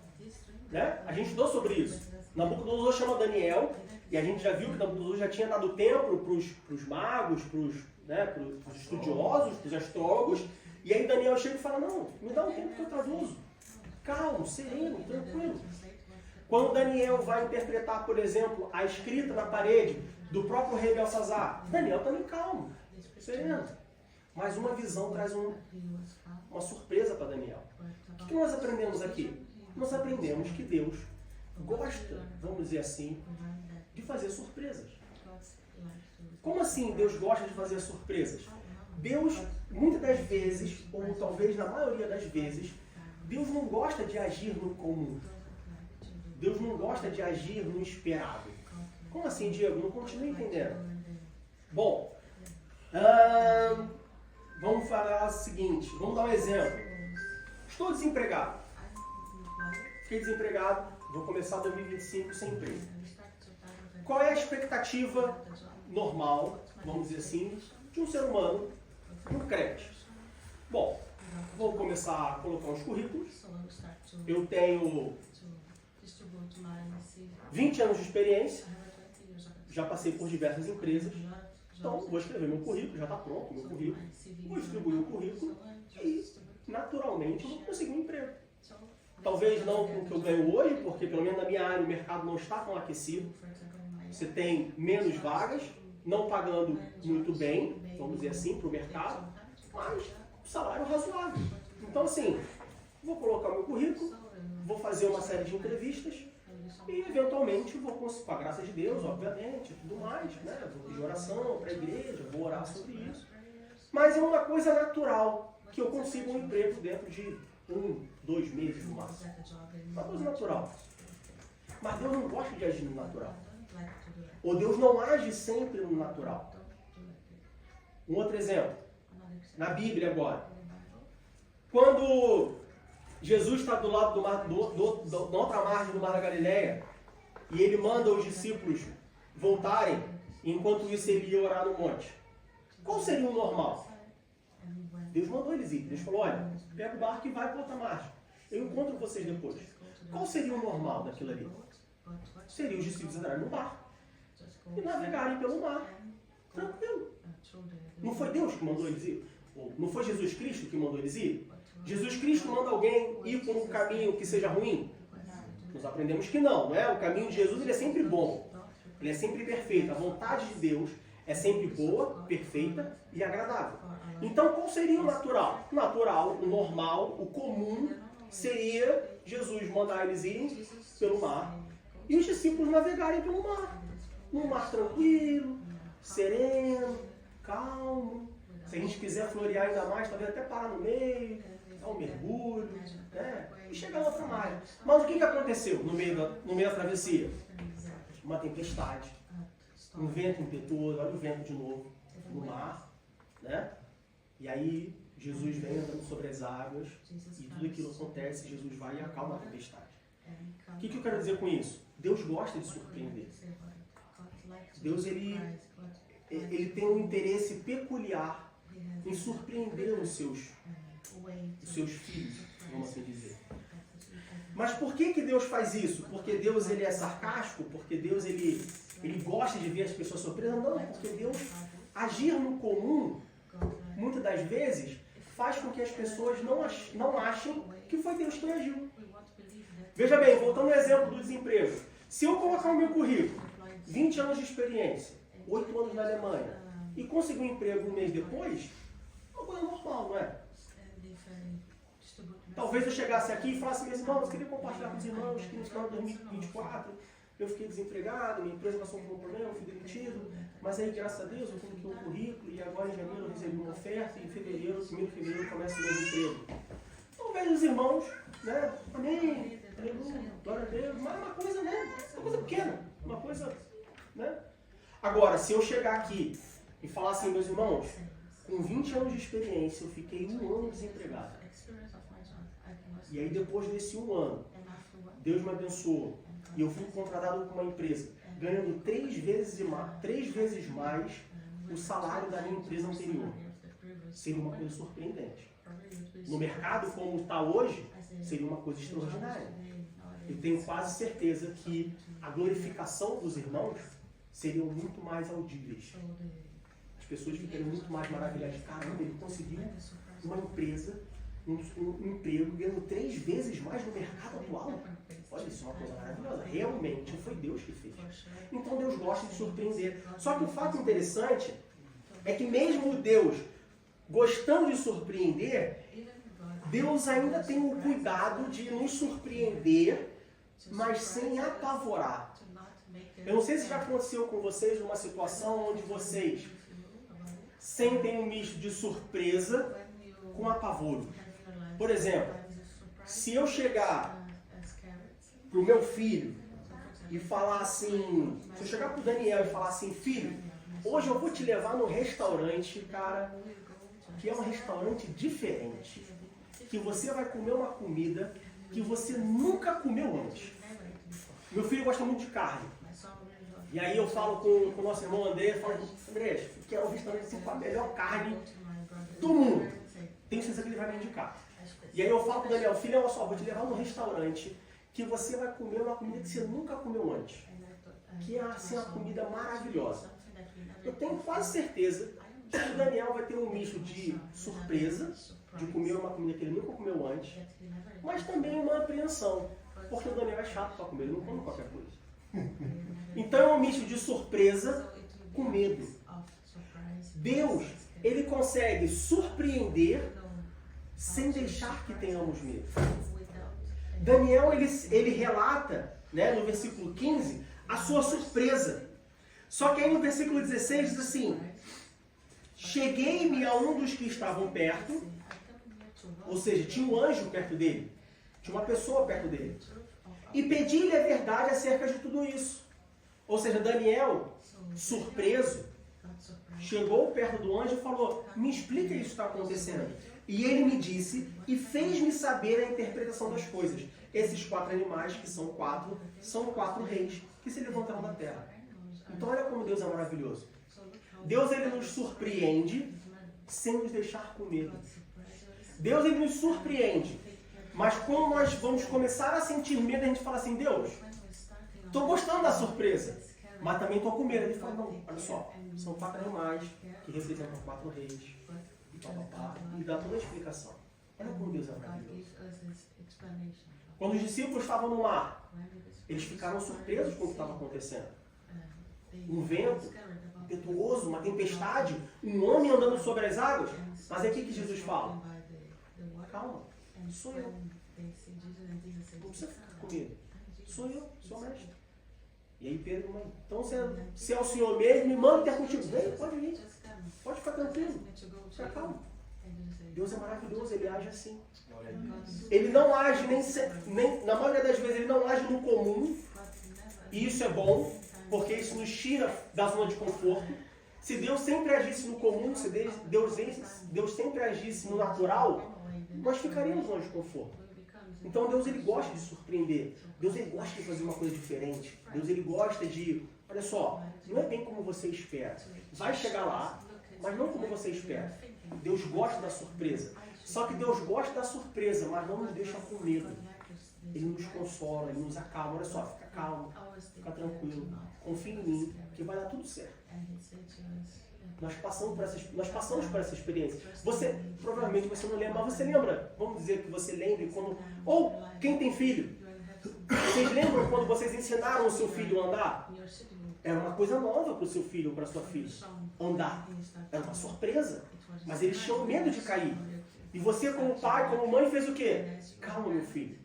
Né? A gente estudou sobre isso. Nabucodonosor chama Daniel, e a gente já viu que Nabucodonosor já tinha dado templo para os magos, para os estudiosos, para os astrólogos, e aí Daniel chega e fala, não, me dá um tempo que eu traduzo. Calmo, sereno, tranquilo. Quando Daniel vai interpretar, por exemplo, a escrita na parede do próprio rei Belsazar, Daniel também calmo, sereno. Mas uma visão traz uma surpresa para Daniel. O que nós aprendemos aqui? Nós aprendemos que Deus gosta, vamos dizer assim, de fazer surpresas. Como assim Deus gosta de fazer surpresas? Deus, muitas das vezes, ou talvez na maioria das vezes, Deus não gosta de agir no comum. Deus não gosta de agir no esperado. Como assim, Diego? Não continuo entendendo. Bom, vamos falar o seguinte, vamos dar um exemplo. Estou desempregado. Fiquei desempregado, vou começar 2025 sem emprego. Qual é a expectativa normal, vamos dizer assim, de um ser humano no crédito? Bom, vou começar a colocar uns currículos. Eu tenho 20 anos de experiência, já passei por diversas empresas, então vou escrever meu currículo, já está pronto meu currículo, vou distribuir o currículo e, naturalmente, eu vou conseguir um emprego. Talvez não com o que eu ganho hoje, porque pelo menos na minha área o mercado não está tão aquecido. Você tem menos vagas, não pagando muito bem, vamos dizer assim, para o mercado, mas um salário razoável. Então assim, vou colocar meu currículo, vou fazer uma série de entrevistas e eventualmente vou conseguir, com a graça de Deus, obviamente, tudo mais, né? Vou pedir oração para a igreja, vou orar sobre isso. Mas é uma coisa natural que eu consiga um emprego dentro de 1, 2 meses no máximo. Uma coisa natural. Mas Deus não gosta de agir no natural. Ou Deus não age sempre no natural. Um outro exemplo. Na Bíblia agora. Quando Jesus está do lado do mar, da outra margem do Mar da Galileia, e ele manda os discípulos voltarem, e enquanto isso ele ia orar no monte. Qual seria o normal? Deus mandou eles ir. Deus falou, olha, pega o barco e vai para outra margem. Eu encontro vocês depois. Qual seria o normal daquilo ali? Seria os discípulos entrarem no barco e navegarem pelo mar. Tranquilo. Não foi Deus que mandou eles ir? Ou não foi Jesus Cristo que mandou eles ir? Jesus Cristo manda alguém ir por um caminho que seja ruim? Nós aprendemos que não, não é? O caminho de Jesus ele é sempre bom. Ele é sempre perfeito. A vontade de Deus é sempre boa, perfeita e agradável. Então, qual seria o natural? O natural, o normal, o comum seria Jesus mandar eles irem pelo mar e os discípulos navegarem pelo mar. Um mar tranquilo, sereno, calmo. Se a gente quiser florear ainda mais, talvez até parar no meio, dar um mergulho, né? E chegar lá para a margem. Mas o que aconteceu no meio da travessia? Uma tempestade, um vento impetuoso, olha o vento de novo, no mar, né? E aí Jesus vem andando sobre as águas e tudo aquilo acontece, Jesus vai e acalma a tempestade. O que eu quero dizer com isso? Deus gosta de surpreender. Deus ele tem um interesse peculiar em surpreender os seus filhos, vamos assim dizer. Mas por que Deus faz isso? Porque Deus ele é sarcástico? Porque Deus ele gosta de ver as pessoas surpresas? Não, porque Deus agir no comum, muitas das vezes, faz com que as pessoas não achem que foi Deus que agiu. Veja bem, voltando ao exemplo do desemprego. Se eu colocar no meu currículo 20 anos de experiência, 8 anos na Alemanha, e conseguir um emprego um mês depois, é uma coisa normal, não é? Talvez eu chegasse aqui e falasse, meus irmãos, eu queria compartilhar com os irmãos que no final de 2024 eu fiquei desempregado, minha empresa passou por um problema, eu fui demitido, mas aí, graças a Deus, eu coloquei um currículo e agora em janeiro eu recebi uma oferta e em fevereiro, 1º de fevereiro, começa o novo emprego. Talvez os irmãos, né? Amém, aleluia, glória a Deus, mas é uma coisa, né? Uma coisa pequena, uma coisa, né? Agora, se eu chegar aqui e falar assim, meus irmãos, com 20 anos de experiência, eu fiquei 1 ano desempregado. E aí, depois desse 1 ano, Deus me abençoou e eu fui contratado com uma empresa ganhando 3 vezes mais o salário da minha empresa anterior. Seria uma coisa surpreendente. No mercado como está hoje, seria uma coisa extraordinária. Eu tenho quase certeza que a glorificação dos irmãos seriam muito mais audíveis. As pessoas ficariam muito mais maravilhadas. Caramba, ele conseguiu uma empresa, um emprego, ganhando 3 vezes mais no mercado atual. Olha, isso é uma coisa maravilhosa. Realmente foi Deus que fez. Então Deus gosta de surpreender. Só que o fato interessante é que mesmo Deus gostando de surpreender, Deus ainda tem o cuidado de nos surpreender, mas sem apavorar. Eu não sei se já aconteceu com vocês uma situação onde vocês sentem um misto de surpresa com apavoro. Por exemplo, se eu chegar pro meu filho e falar assim, se eu chegar pro Daniel e falar assim, filho, hoje eu vou te levar num restaurante, cara, que é um restaurante diferente, que você vai comer uma comida que você nunca comeu antes. Meu filho gosta muito de carne. E aí eu falo com o nosso irmão André, eu falo, André, que é um restaurante assim, com a melhor carne do mundo. Tenho certeza que ele vai me indicar. E aí eu falo pro Daniel, filho, olha só, vou te levar num restaurante que você vai comer uma comida que você nunca comeu antes. Que é assim, uma comida maravilhosa. Eu tenho quase certeza que o Daniel vai ter um misto de surpresa, de comer uma comida que ele nunca comeu antes, mas também uma apreensão, porque o Daniel é chato para comer, ele não come qualquer coisa. Então é um misto de surpresa com medo. Deus, ele consegue surpreender sem deixar que tenhamos medo. Daniel, ele relata, né, no versículo 15, a sua surpresa. Só que aí no versículo 16 diz assim, cheguei-me a um dos que estavam perto, ou seja, tinha um anjo perto dele, tinha uma pessoa perto dele, e pedi-lhe a verdade acerca de tudo isso. Ou seja, Daniel, surpreso, chegou perto do anjo e falou, me explica isso que está acontecendo. E ele me disse e fez-me saber a interpretação das coisas. Esses 4 animais, que são 4 reis que se levantaram da terra. Então olha como Deus é maravilhoso. Deus, ele nos surpreende sem nos deixar com medo. Deus, ele nos surpreende. Mas quando nós vamos começar a sentir medo, a gente fala assim, Deus, estou gostando da surpresa, mas também estou com medo. Ele fala, não, olha só, são 4 animais que representam 4 reis. E dá toda a explicação. Olha como Deus é maravilhoso. Quando os discípulos estavam no mar, eles ficaram surpresos com o que estava acontecendo. Um vento impetuoso, uma tempestade, um homem andando sobre as águas. Mas é aqui que Jesus fala, calma, sou eu. Não precisa ficar com medo. Sou eu, sou o mestre. E aí Pedro, mãe, então se é o Senhor mesmo, me manda ter contigo. Vem, pode vir. Pode ficar tranquilo. Fica calmo. Deus é maravilhoso, ele age assim. Ele não age nem na maioria das vezes, ele não age no comum. E isso é bom, porque isso nos tira da zona de conforto. Se Deus sempre agisse no comum, se Deus sempre agisse no natural, nós ficaríamos na zona de conforto. Então Deus, ele gosta de surpreender. Deus, ele gosta de fazer uma coisa diferente. Deus, ele gosta de, olha só, não é bem como você espera. Vai chegar lá, mas não como você espera. Deus gosta da surpresa. Só que Deus gosta da surpresa, mas não nos deixa com medo. Ele nos consola, ele nos acalma. Olha só, fica calmo, fica tranquilo. Confia em mim, que vai dar tudo certo. Nós passamos por essa experiência. Provavelmente você não lembra, mas você lembra. Vamos dizer que você lembre quando... Ou quem tem filho. Vocês lembram quando vocês ensinaram o seu filho a andar? Era uma coisa nova para o seu filho ou para a sua filha. Andar. Era uma surpresa. Mas eles tinham medo de cair. E você, como pai, como mãe, fez o quê? Calma, meu filho.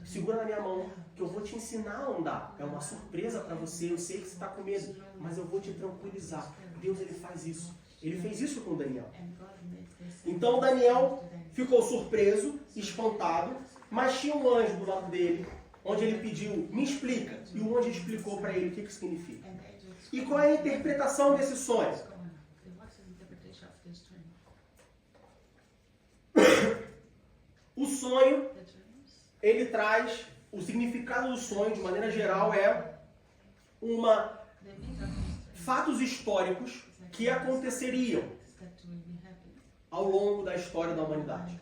Segura na minha mão, que eu vou te ensinar a andar. É uma surpresa para você. Eu sei que você está com medo, mas eu vou te tranquilizar. Deus, ele faz isso. Ele fez isso com Daniel. Então Daniel ficou surpreso, espantado, mas tinha um anjo do lado dele, onde ele pediu, me explica. E o anjo explicou para ele o que isso significa. E qual é a interpretação desse sonho? O sonho, ele traz, o significado do sonho, de maneira geral, é fatos históricos que aconteceriam ao longo da história da humanidade.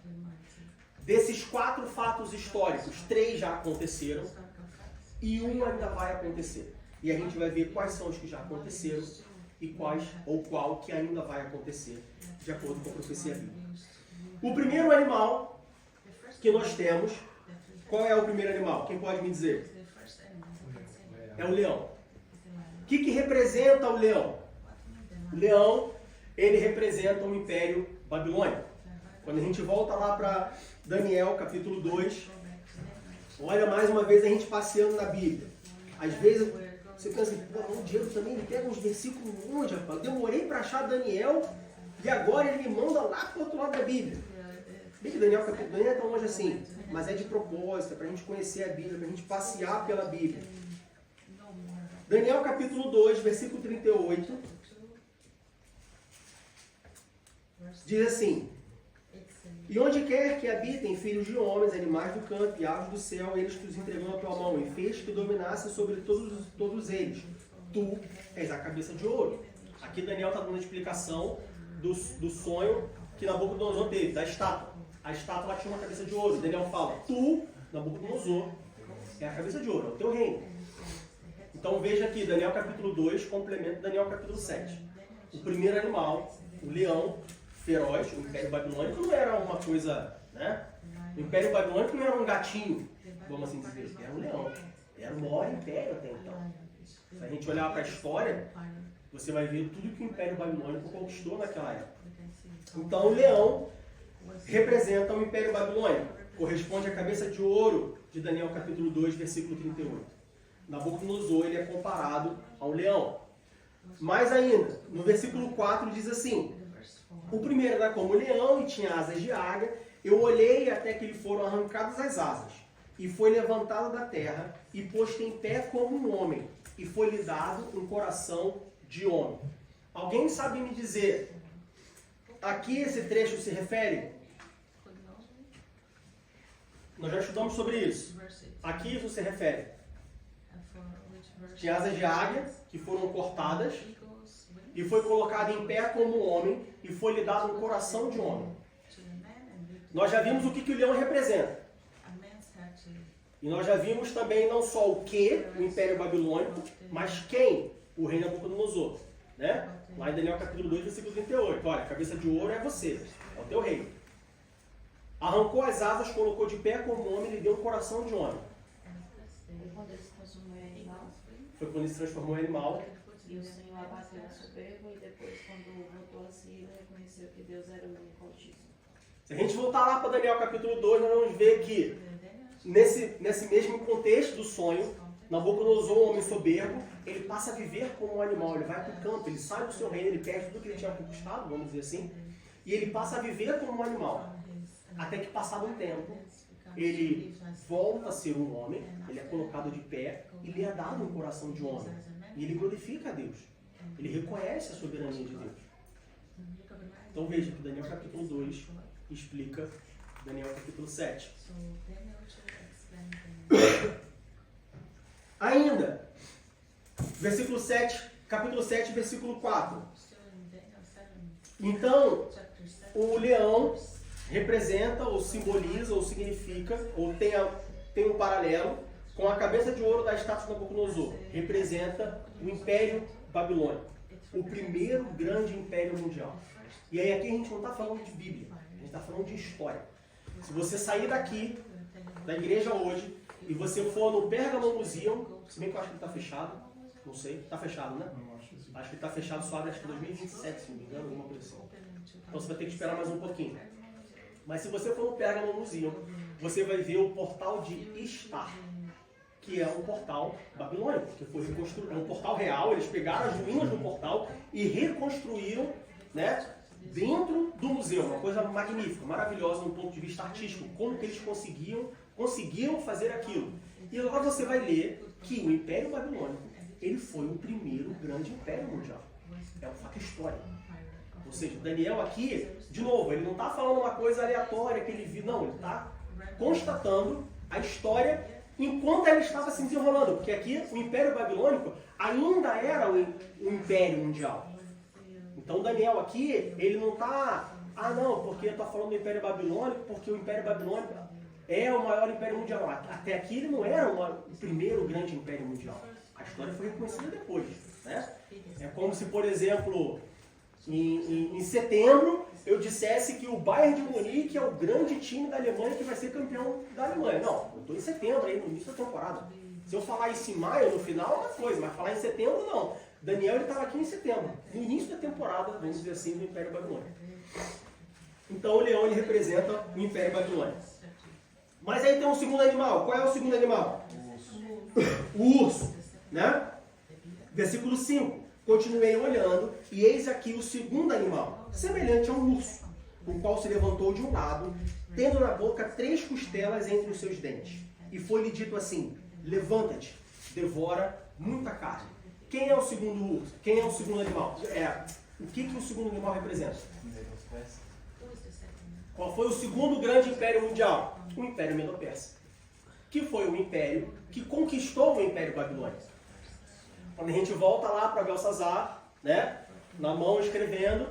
Desses 4 fatos históricos, 3 já aconteceram e um ainda vai acontecer. E a gente vai ver quais são os que já aconteceram e qual que ainda vai acontecer, de acordo com a profecia bíblica. O primeiro animal que nós temos, qual é o primeiro animal? Quem pode me dizer? É o leão. O que representa o leão? O leão, ele representa o Império Babilônico. Quando a gente volta lá para Daniel, capítulo 2, olha mais uma vez a gente passeando na Bíblia. Às vezes você pensa assim, pô, o Diego também ele pega uns versículos onde, rapaz? Eu demorei para achar Daniel e agora ele me manda lá para o outro lado da Bíblia. Bem que Daniel capítulo 2 não é tão longe assim, mas é de propósito, é para a gente conhecer a Bíblia, para a gente passear pela Bíblia. Daniel capítulo 2, versículo 38, diz assim: e onde quer que habitem filhos de homens, animais do campo e aves do céu, eles te os entregou na tua mão, e fez que dominasse sobre todos eles. Tu és a cabeça de ouro. Aqui Daniel está dando a explicação do sonho que Nabucodonosor teve, da estátua. A estátua ela tinha uma cabeça de ouro. Daniel fala, tu, Nabucodonosor, é a cabeça de ouro, é o teu reino. Então veja aqui, Daniel capítulo 2 complementa Daniel capítulo 7. O primeiro animal, o leão feroz, o Império Babilônico não era uma coisa, né? O Império Babilônico não era um gatinho, vamos assim dizer, era um leão. Era o maior império até então. Se a gente olhar para a história, você vai ver tudo que o Império Babilônico conquistou naquela época. Então o leão representa o Império Babilônico, corresponde à cabeça de ouro de Daniel capítulo 2, versículo 38. Nabucodonosor ele é comparado ao leão. Mais ainda, no versículo 4 diz assim: o primeiro era como leão e tinha asas de águia. Eu olhei até que lhe foram arrancadas as asas, e foi levantado da terra, e posto em pé como um homem, e foi-lhe dado um coração de homem. Alguém sabe me dizer a que esse trecho se refere? Nós já estudamos sobre isso. A que isso se refere? Tinha asas de águia que foram cortadas e foi colocado em pé como um homem e foi-lhe dado um coração de homem. Nós já vimos o que o leão representa. E nós já vimos também não só o que, o Império Babilônico, mas quem? O rei Nabucodonosor. Né? Lá em Daniel capítulo 2, versículo 38. Olha, a cabeça de ouro é você, é o teu rei. Arrancou as asas, colocou de pé como um homem e lhe deu um coração de homem. Foi quando ele se transformou em animal. E o Senhor abateu a soberba e depois, quando voltou a si, ele reconheceu que Deus era o único Altíssimo. Se a gente voltar lá para Daniel capítulo 2, nós vamos ver que nesse mesmo contexto do sonho, Nabucodonosor, um homem soberbo, ele passa a viver como um animal, ele vai para o campo, ele sai do seu reino, ele perde tudo que ele tinha conquistado, vamos dizer assim, e ele passa a viver como um animal. Até que, passado um tempo, ele volta a ser um homem, ele é colocado de pé e lhe é dado um coração de homem. E ele glorifica a Deus. Ele reconhece a soberania de Deus. Então veja que Daniel capítulo 2 explica Daniel capítulo 7. Ainda, versículo 7, capítulo 7, versículo 4. Então, o leão representa, ou simboliza, ou significa, ou tem um paralelo com a cabeça de ouro da estátua de Nabucodonosor. Representa o Império Babilônico, o primeiro grande império mundial. E aí aqui a gente não está falando de Bíblia, a gente está falando de história. Se você sair daqui, da igreja hoje, e você for no Pergamon Museum, se bem que eu acho que ele está fechado, não sei, está fechado, né? Acho que ele está fechado só acho que 2027, se não me engano, alguma coisa assim. Então você vai ter que esperar mais um pouquinho. Mas se você for no Pergamon Museum, você vai ver o portal de Istar, que é um portal babilônico, que foi reconstruído. É um portal real, eles pegaram as ruínas do portal e reconstruíram, né, dentro do museu. Uma coisa magnífica, maravilhosa do ponto de vista artístico. Como que eles conseguiram fazer aquilo. E lá você vai ler que o Império Babilônico, ele foi o primeiro grande império mundial. É um fato histórico. Ou seja, Daniel aqui, de novo, ele não está falando uma coisa aleatória que ele viu, não, ele está constatando a história enquanto ela estava se desenrolando, porque aqui o Império Babilônico ainda era o Império Mundial. Então Daniel aqui, ele não está, não, porque está falando do Império Babilônico, porque o Império Babilônico é o maior Império Mundial. Até aqui ele não era o primeiro grande Império Mundial. A história foi reconhecida depois, né? É como se, por exemplo, em setembro eu dissesse que o Bayern de Munique é o grande time da Alemanha que vai ser campeão da Alemanha. Não, eu estou em setembro aí, no início da temporada. Se eu falar isso em maio, no final, é uma coisa, mas falar em setembro, não. Daniel estava aqui em setembro, no início da temporada, vamos dizer assim, do Império Babilônico. Então o leão ele representa o Império Babilônico. Mas aí tem um segundo animal. Qual é o segundo animal? O urso, né? Versículo 5. Continuei olhando, e eis aqui o segundo animal, semelhante a um urso, o qual se levantou de um lado, tendo na boca 3 costelas entre os seus dentes. E foi-lhe dito assim: levanta-te, devora muita carne. Quem é o segundo urso? Quem é o segundo animal? O que o segundo animal representa? Qual foi o segundo grande império mundial? O Império Medo-Persa, que foi o império que conquistou o Império Babilônico. Quando a gente volta lá para Belsazar, né, na mão escrevendo,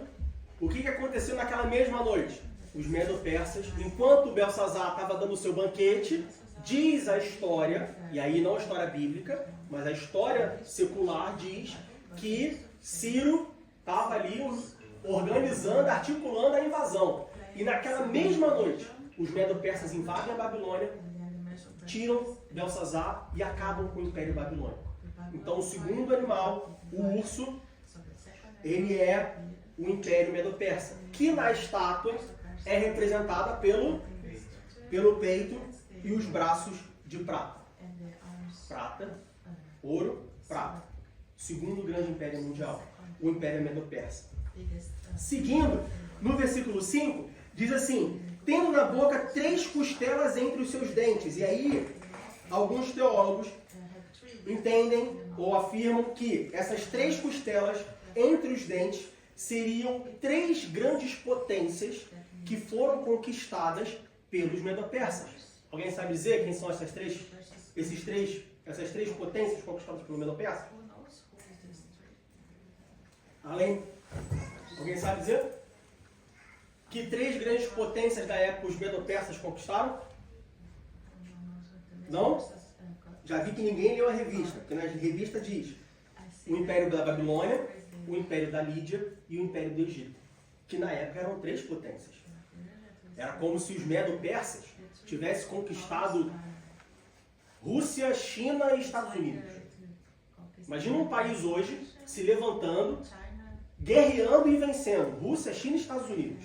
o que aconteceu naquela mesma noite? Os Medo-Persas, enquanto Belsazar estava dando o seu banquete, diz a história, e aí não a história bíblica, mas a história secular diz que Ciro estava ali organizando, articulando a invasão. E naquela mesma noite, os Medo-Persas invadem a Babilônia, tiram Belsazar e acabam com o Império Babilônico. Então o segundo animal, o urso, ele é o Império Medo-Persa, que na estátua é representada pelo peito e os braços de prata. Prata, ouro, prata. Segundo grande império mundial, o Império Medo-Persa. Seguindo, no versículo 5, diz assim: tendo na boca 3 costelas entre os seus dentes. E aí, alguns teólogos entendem ou afirmam que essas 3 costelas entre os dentes seriam 3 grandes potências que foram conquistadas pelos Medo-Persas. Alguém sabe dizer quem são essas três potências conquistadas pelo Medo-Persa? Alguém sabe dizer? Que 3 grandes potências da época os Medo-Persas conquistaram? Não? Já vi que ninguém leu a revista, porque na revista diz o Império da Babilônia, o Império da Lídia e o Império do Egito, que na época eram 3 potências. Era como se os Medo-Persas tivessem conquistado Rússia, China e Estados Unidos. Imagina um país hoje se levantando, guerreando e vencendo Rússia, China e Estados Unidos.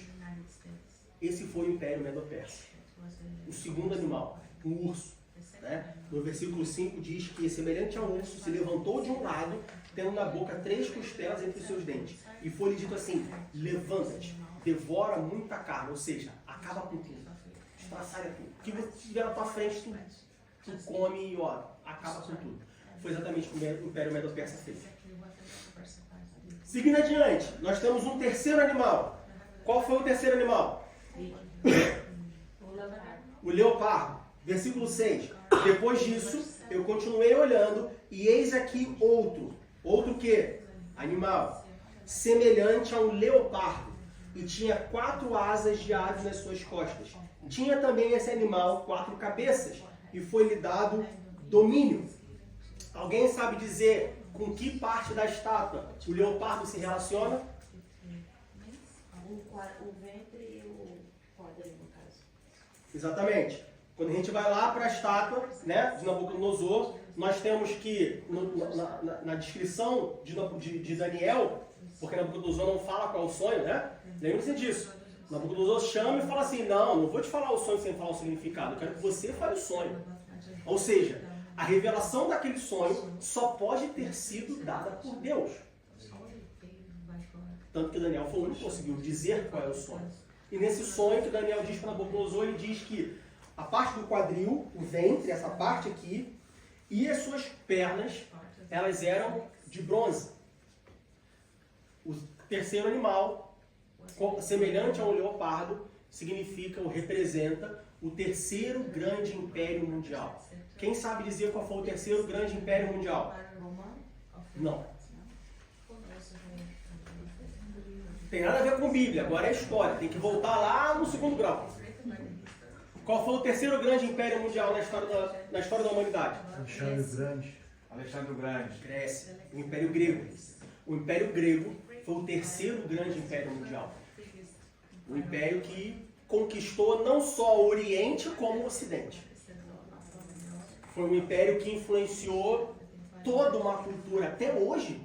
Esse foi o Império Medo-Persa. O segundo animal, o urso. Né? No versículo 5 diz que, semelhante ao urso, se levantou de um lado, tendo na boca 3 costelas entre os seus dentes. E foi-lhe dito assim: levanta-te, devora muita carne, ou seja, acaba com tudo. Estraçalha tudo. O que você tiver na tua frente, tu come e ó, acaba com tudo. Foi exatamente o que o Império Medo-Persa fez. Seguindo adiante, nós temos um terceiro animal. Qual foi o terceiro animal? O leopardo. Versículo 6. Depois disso, eu continuei olhando, e eis aqui outro. Outro que? Animal. Semelhante a um leopardo. E tinha 4 asas de ave nas suas costas. Tinha também esse animal 4 cabeças. E foi-lhe dado domínio. Alguém sabe dizer com que parte da estátua o leopardo se relaciona? O ventre e o quadril, no caso. Exatamente. Quando a gente vai lá para a estátua, né, de Nabucodonosor, nós temos que, na descrição de Daniel, porque Nabucodonosor não fala qual é o sonho, né? Lembre-se disso. Nabucodonosor chama e fala assim: não vou te falar o sonho sem falar o significado, eu quero que você fale o sonho. Ou seja, a revelação daquele sonho só pode ter sido dada por Deus. Tanto que Daniel foi o único que conseguiu dizer qual é o sonho. E nesse sonho que Daniel diz para Nabucodonosor, ele diz que a parte do quadril, o ventre, essa parte aqui, e as suas pernas, elas eram de bronze. O terceiro animal, semelhante a um leopardo, significa ou representa o terceiro grande império mundial. Quem sabe dizer qual foi o terceiro grande império mundial? Não. Tem nada a ver com Bíblia, agora é história. Tem que voltar lá no segundo grau. Qual foi o terceiro grande império mundial na história da humanidade? Alexandre o Grande. Alexandre o Grande. Grécia, o Império Grego. O Império Grego foi o terceiro grande império mundial. O império que conquistou não só o Oriente como o Ocidente. Foi um império que influenciou toda uma cultura até hoje,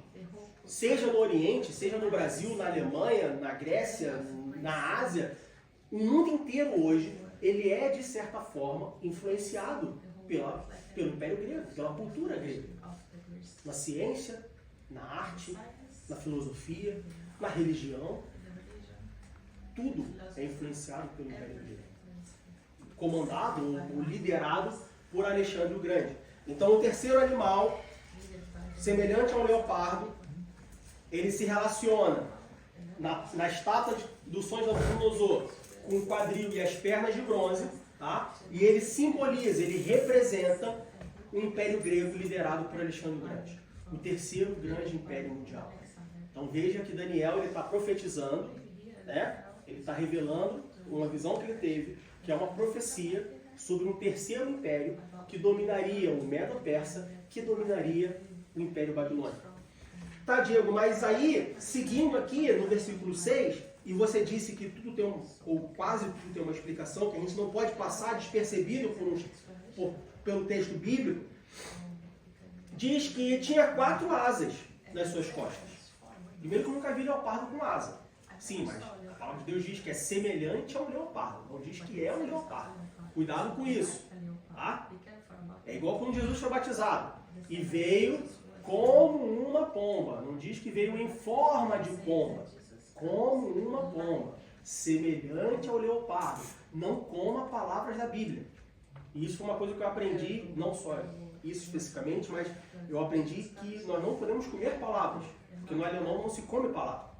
seja no Oriente, seja no Brasil, na Alemanha, na Grécia, na Ásia. O mundo inteiro hoje, ele é de certa forma influenciado pelo Império Grego, pela cultura grega. Na ciência, na arte, na filosofia, na religião. Tudo é influenciado pelo Império Grego. Comandado ou liderado por Alexandre o Grande. Então o terceiro animal, semelhante ao leopardo, ele se relaciona na estátua do sonho de Nabucodonosor com o quadril e as pernas de bronze, tá? E ele simboliza, ele representa o Império Grego liderado por Alexandre o Grande, o terceiro grande império mundial. Então veja que Daniel está profetizando, né? Ele está revelando uma visão que ele teve, que é uma profecia sobre um terceiro império que dominaria o Medo-Persa, que dominaria o Império Babilônico. Tá, Diego, mas aí, seguindo aqui no versículo 6, e você disse que tudo tem ou quase tudo tem uma explicação, que a gente não pode passar despercebido pelo texto bíblico, diz que tinha 4 asas nas suas costas. Primeiro que eu nunca vi leopardo com asa. Sim, mas a palavra de Deus diz que é semelhante ao leopardo, não diz que é um leopardo. Cuidado com isso, tá? É igual quando Jesus foi batizado e veio como uma pomba. Não diz que veio em forma de pomba, como uma pomba, semelhante ao leopardo. Não coma palavras da Bíblia. E isso foi uma coisa que eu aprendi, não só isso especificamente, mas eu aprendi que nós não podemos comer palavras, porque no alemão não se come palavra.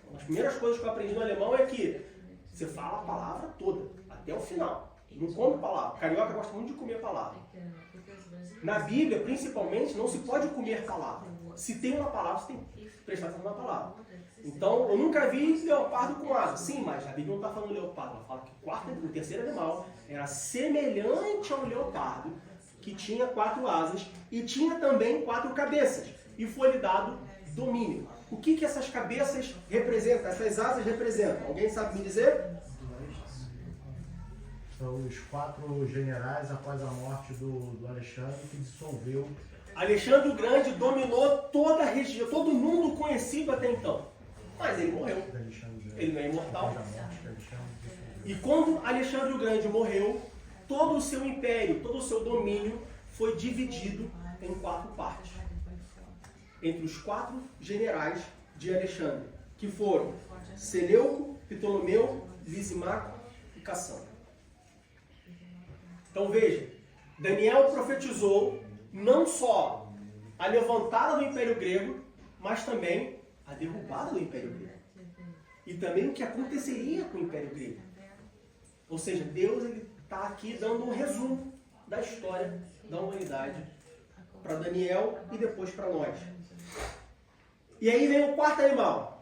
Uma das primeiras coisas que eu aprendi no alemão é que você fala a palavra toda, até o final. Não come palavra. Carioca gosta muito de comer palavra. Na Bíblia, principalmente, não se pode comer palavra. Se tem uma palavra, você tem que prestar atenção na palavra. Então, eu nunca vi leopardo com asa. Sim, mas a Bíblia não está falando leopardo. Ela fala que o terceiro animal era semelhante ao leopardo, que tinha 4 asas e tinha também 4 cabeças. E foi-lhe dado domínio. O que essas cabeças representam? Essas asas representam? Alguém sabe me dizer? São os 4 generais após a morte do Alexandre, que dissolveu. Alexandre o Grande dominou toda a região, todo mundo conhecido até então. Mas ele morreu. Ele não é imortal. E quando Alexandre o Grande morreu, todo o seu império, todo o seu domínio foi dividido em 4 partes. Entre os 4 generais de Alexandre, que foram Seleuco, Ptolomeu, Lisimaco e Cassandra. Então veja, Daniel profetizou não só a levantada do Império Grego, mas também a derrubada do Império Grego. E também o que aconteceria com o Império Grego. Ou seja, Deus está aqui dando um resumo da história da humanidade para Daniel e depois para nós. E aí vem o quarto animal.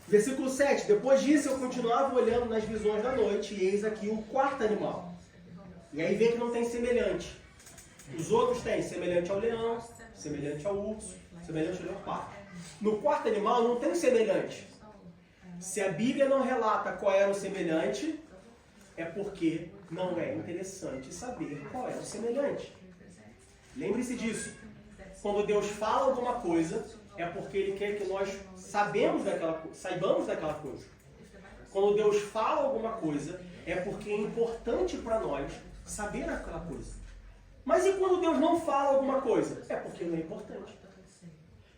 Versículo 7. Depois disso eu continuava olhando nas visões da noite e eis aqui o quarto animal. E aí vem que não tem semelhante. Os outros têm semelhante ao leão, semelhante ao urso, semelhante ao leopardo. No quarto animal não tem semelhante. Se a Bíblia não relata qual era o semelhante, é porque não é interessante saber qual é o semelhante. Lembre-se disso. Quando Deus fala alguma coisa, é porque Ele quer que nós saibamos daquela coisa. Quando Deus fala alguma coisa, é porque é importante para nós saber aquela coisa. Mas e quando Deus não fala alguma coisa? É porque não é importante.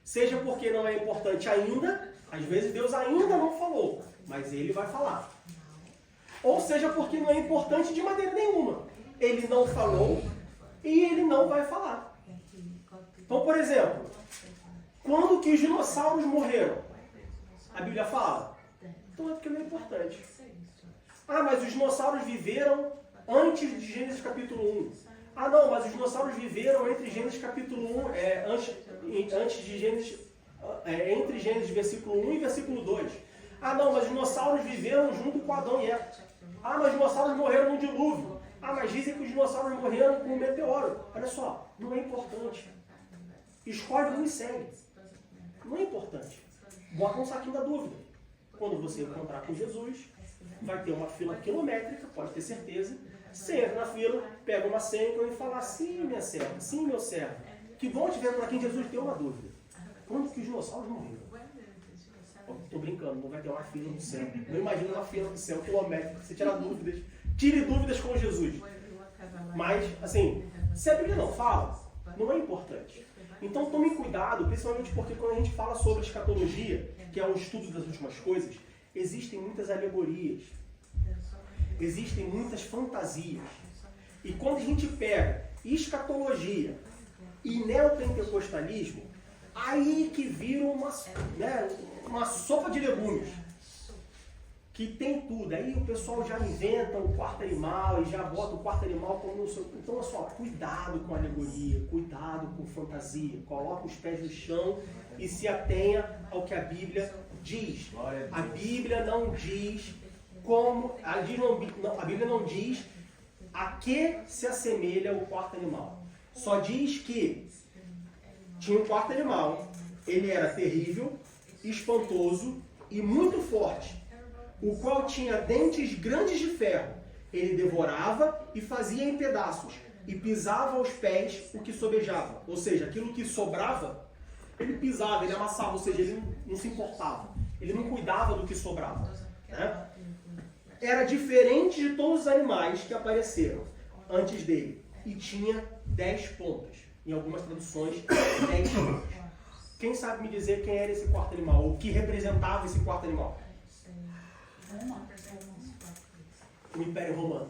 Seja porque não é importante ainda, às vezes Deus ainda não falou, mas Ele vai falar. Ou seja porque não é importante de maneira nenhuma. Ele não falou e Ele não vai falar. Então, por exemplo, quando que os dinossauros morreram? A Bíblia fala. Então é porque não é importante. Ah, mas os dinossauros viveram antes de Gênesis capítulo 1. Ah, não, mas os dinossauros viveram entre Gênesis capítulo 1, antes de Gênesis, entre Gênesis versículo 1 e versículo 2. Ah, não, mas os dinossauros viveram junto com Adão e Eva. Ah, mas os dinossauros morreram no dilúvio. Ah, mas dizem que os dinossauros morreram com um meteoro. Olha só, não é importante. Escolhe um e segue. Não é importante. Bota um saquinho da dúvida. Quando você encontrar com Jesus, vai ter uma fila quilométrica, pode ter certeza. Você entra na fila, pega uma senha e fala, sim, minha serva, sim, meu servo. Que bom te ver por aqui em Jesus, tem uma dúvida. Quando que os dinossauros morreram? Estou brincando, não vai ter uma fila do céu. Não imagina uma fila do céu quilométrica, você tira dúvidas. Tire dúvidas com Jesus. Mas, assim, se a Bíblia não fala, não é importante. Então tome cuidado, principalmente porque quando a gente fala sobre escatologia, que é o estudo das últimas coisas, existem muitas alegorias, existem muitas fantasias. E quando a gente pega escatologia e neopentecostalismo, aí que vira uma sopa de legumes, que tem tudo. Aí o pessoal já inventa o quarto animal e já bota o quarto animal como no seu... Então, olha só, cuidado com alegoria, cuidado com fantasia. Coloca os pés no chão e se atenha ao que a Bíblia diz. A Bíblia não diz como... A Bíblia não diz a que se assemelha o quarto animal. Só diz que tinha um quarto animal, ele era terrível, espantoso e muito forte, o qual tinha dentes grandes de ferro. Ele devorava e fazia em pedaços, e pisava aos pés o que sobejava. Ou seja, aquilo que sobrava, ele pisava, ele amassava, ou seja, ele não se importava. Ele não cuidava do que sobrava. Né? Era diferente de todos os animais que apareceram antes dele. E tinha 10 pontas. Em algumas traduções, 10 pontas. Quem sabe me dizer quem era esse quarto animal? Ou o que representava esse quarto animal? O Império Romano.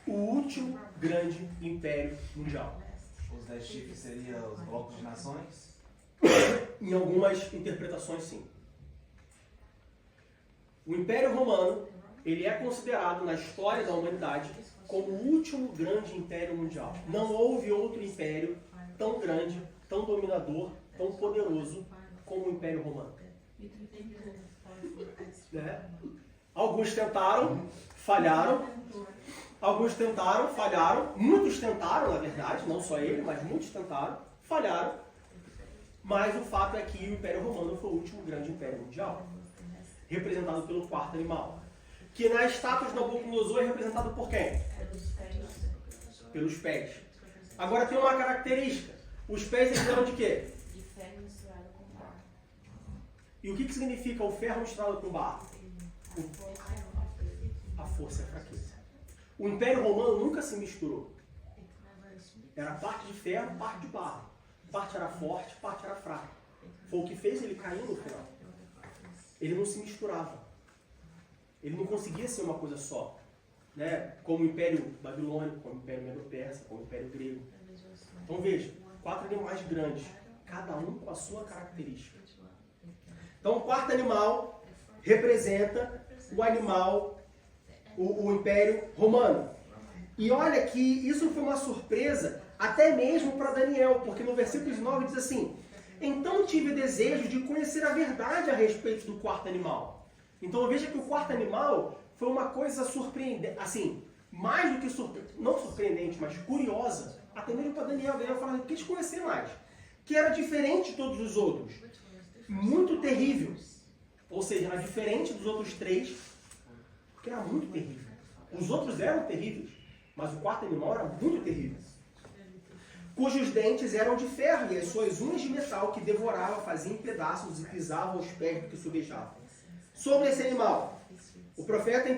O último grande império mundial. Os 10 chifres seriam os blocos de nações? Em algumas interpretações, sim. O Império Romano, ele é considerado na história da humanidade como o último grande império mundial. Não houve outro império tão grande, tão dominador, tão poderoso como o Império Romano. Né? Alguns tentaram, falharam. Alguns tentaram, falharam. Muitos tentaram, na verdade, não só ele, mas muitos tentaram, falharam. Mas o fato é que o Império Romano foi o último grande império mundial, representado pelo quarto animal. Que na estátua de Nabucodonosor é representado por quem? Pelos pés. Agora tem uma característica. Os pés eles eram de quê? De ferro misturado com barro. E o que significa o ferro misturado com barro? A força e a fraqueza. O Império Romano nunca se misturou. Era parte de ferro, parte de barro. Parte era forte, parte era fraca. Foi o que fez ele cair no final. Ele não se misturava. Ele não conseguia ser uma coisa só. Né? Como o Império Babilônico, como o Império Medo-Persa, como o Império Grego. Então veja, 4 animais grandes, cada um com a sua característica. Então o quarto animal representa o animal, o Império Romano. E olha que isso foi uma surpresa até mesmo para Daniel, porque no versículo 9 diz assim: então tive desejo de conhecer a verdade a respeito do quarto animal. Então veja que o quarto animal foi uma coisa surpreendente, assim, mais do que não surpreendente, mas curiosa, até mesmo para Daniel. Daniel falava, eu quis conhecer mais, que era diferente de todos os outros, muito terrível. Ou seja, era diferente dos outros 3, porque era muito terrível. Os outros eram terríveis, mas o quarto animal era muito terrível. Cujos dentes eram de ferro e as suas unhas de metal que devorava, fazia em pedaços e pisava aos pés do que subejava. Sobre esse animal, o profeta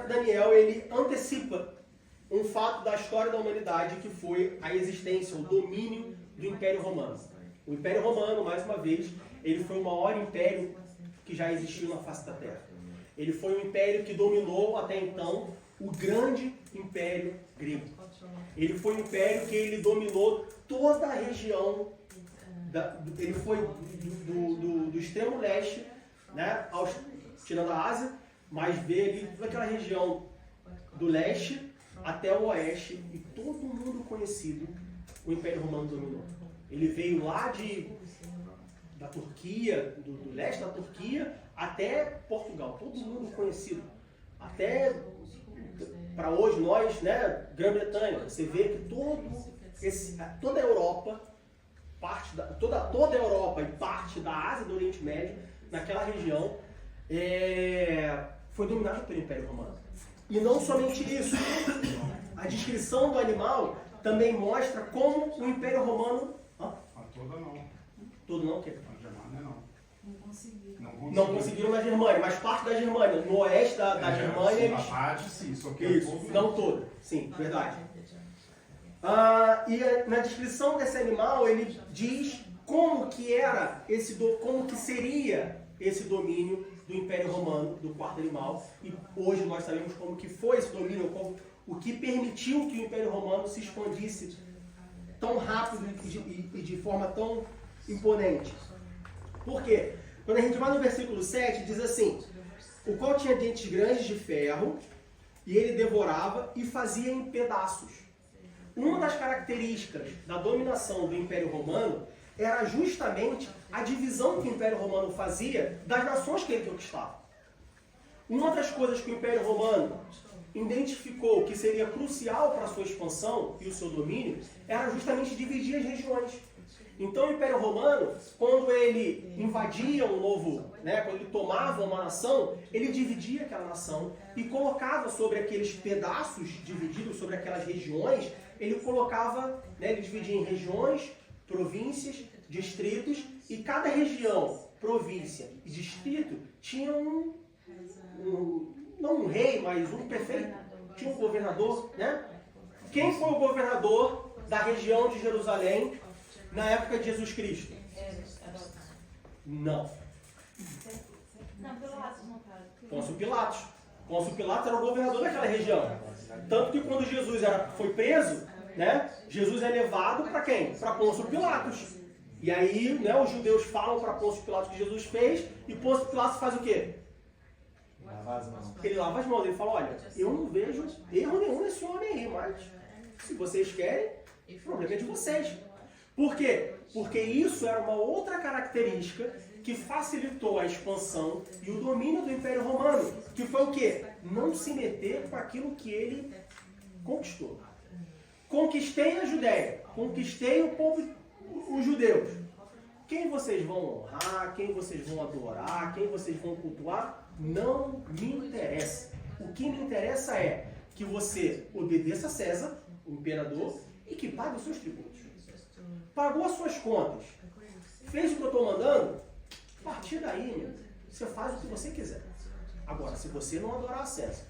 Daniel, ele antecipa um fato da história da humanidade que foi a existência, o domínio do Império Romano. O Império Romano, mais uma vez, ele foi o maior império que já existiu na face da Terra. Ele foi um império que dominou até então o grande Império Grego. Ele foi um império que ele dominou toda a região, ele foi do extremo leste, né, tirando a Ásia, mas vê ali toda aquela região do leste até o oeste, e todo mundo conhecido, o Império Romano dominou. Ele veio lá da Turquia, do leste da Turquia, até Portugal, todo mundo conhecido. Até para hoje, nós, né, Grã-Bretanha, você vê que toda a Europa, toda a Europa e parte da Ásia e do Oriente Médio, naquela região, foi dominada pelo Império Romano. E não somente isso, a descrição do animal também mostra como o Império Romano... A toda não. Todo não, o quê? A Germânia não. Não conseguiram na Germânia, mas parte da Germânia. No oeste da Germânia, sim, eles... a parte, sim, só que Isso, todo não toda. Sim, verdade. E na descrição desse animal, ele diz como que seria esse domínio do Império Romano, do quarto animal. E hoje nós sabemos como que foi esse domínio, o que permitiu que o Império Romano se expandisse tão rápido e de forma tão imponente. Por quê? Quando a gente vai no versículo 7, diz assim: o qual tinha dentes grandes de ferro, e ele devorava e fazia em pedaços. Uma das características da dominação do Império Romano era justamente a divisão que o Império Romano fazia das nações que ele conquistava. Uma das coisas que o Império Romano identificou que seria crucial para a sua expansão e o seu domínio era justamente dividir as regiões. Então o Império Romano, quando ele invadia um novo, quando ele tomava uma nação, ele dividia aquela nação e colocava sobre aqueles pedaços divididos, sobre aquelas regiões, ele colocava, ele dividia em regiões, províncias, distritos, e cada região, província e distrito tinha não um rei, mas um prefeito, tinha um governador, né? Quem foi o governador da região de Jerusalém na época de Jesus Cristo? Não. Pôncio Pilatos. Pôncio Pilatos era o governador daquela região. Tanto que quando Jesus foi preso, Jesus é levado para quem? Para Pôncio Pilatos. E aí, os judeus falam para Pôncio Pilatos o que Jesus fez, e Pôncio Pilatos faz o quê? Ele lava as mãos. Ele fala: olha, eu não vejo erro nenhum nesse homem aí, mas se vocês querem, o problema é de vocês. Por quê? Porque isso era uma outra característica que facilitou a expansão e o domínio do Império Romano, que foi o quê? Não se meter com aquilo que ele conquistou. Conquistei a Judéia, conquistei o povo, os judeus. Quem vocês vão honrar, quem vocês vão adorar, quem vocês vão cultuar, não me interessa. O que me interessa é que você obedeça a César, o imperador, e que pague os seus tributos. Pagou as suas contas, fez o que eu estou mandando, a partir daí, você faz o que você quiser. Agora, se você não adorar a César,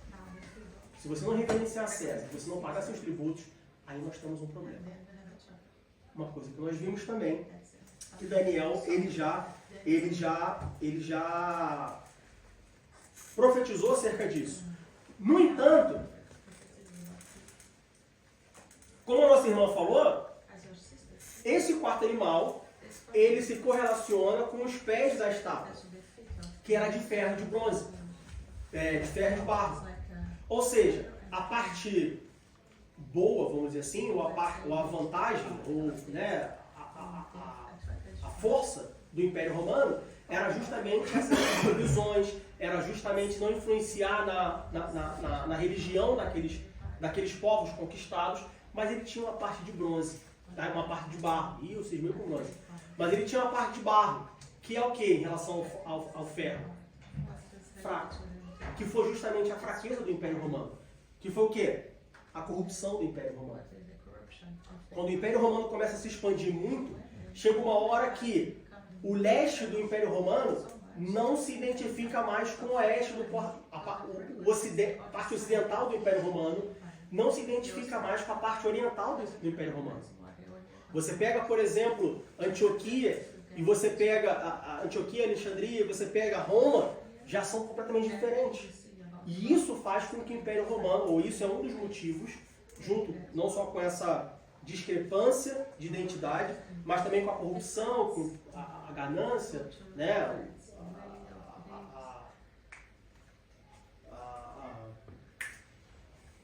se você não reverenciar a César, se você não pagar seus tributos, aí nós temos um problema. Uma coisa que nós vimos também, que Daniel, ele já profetizou acerca disso. No entanto, como a nossa irmã falou, esse quarto animal, ele se correlaciona com os pés da estátua, que era de ferro de bronze, de ferro de barro. Ou seja, a parte boa, vamos dizer assim, ou a vantagem, ou a força do Império Romano era justamente essas provisões, era justamente não influenciar na religião daqueles povos conquistados, mas ele tinha uma parte de bronze, uma parte de barro. Ih, vocês meio com bronze. Mas ele tinha uma parte de barro, que é o que em relação ao ferro? Fraco. Que foi justamente a fraqueza do Império Romano. Que foi o quê? A corrupção do Império Romano. Quando o Império Romano começa a se expandir muito, chega uma hora que o leste do Império Romano não se identifica mais com o oeste, a parte ocidental do Império Romano não se identifica mais com a parte oriental do Império Romano. Você pega, por exemplo, Antioquia, e você pega a Antioquia, Alexandria, você pega Roma, já são completamente diferentes. E isso faz com que o Império Romano, ou isso é um dos motivos, junto não só com essa discrepância de identidade, mas também com a corrupção, com a ganância,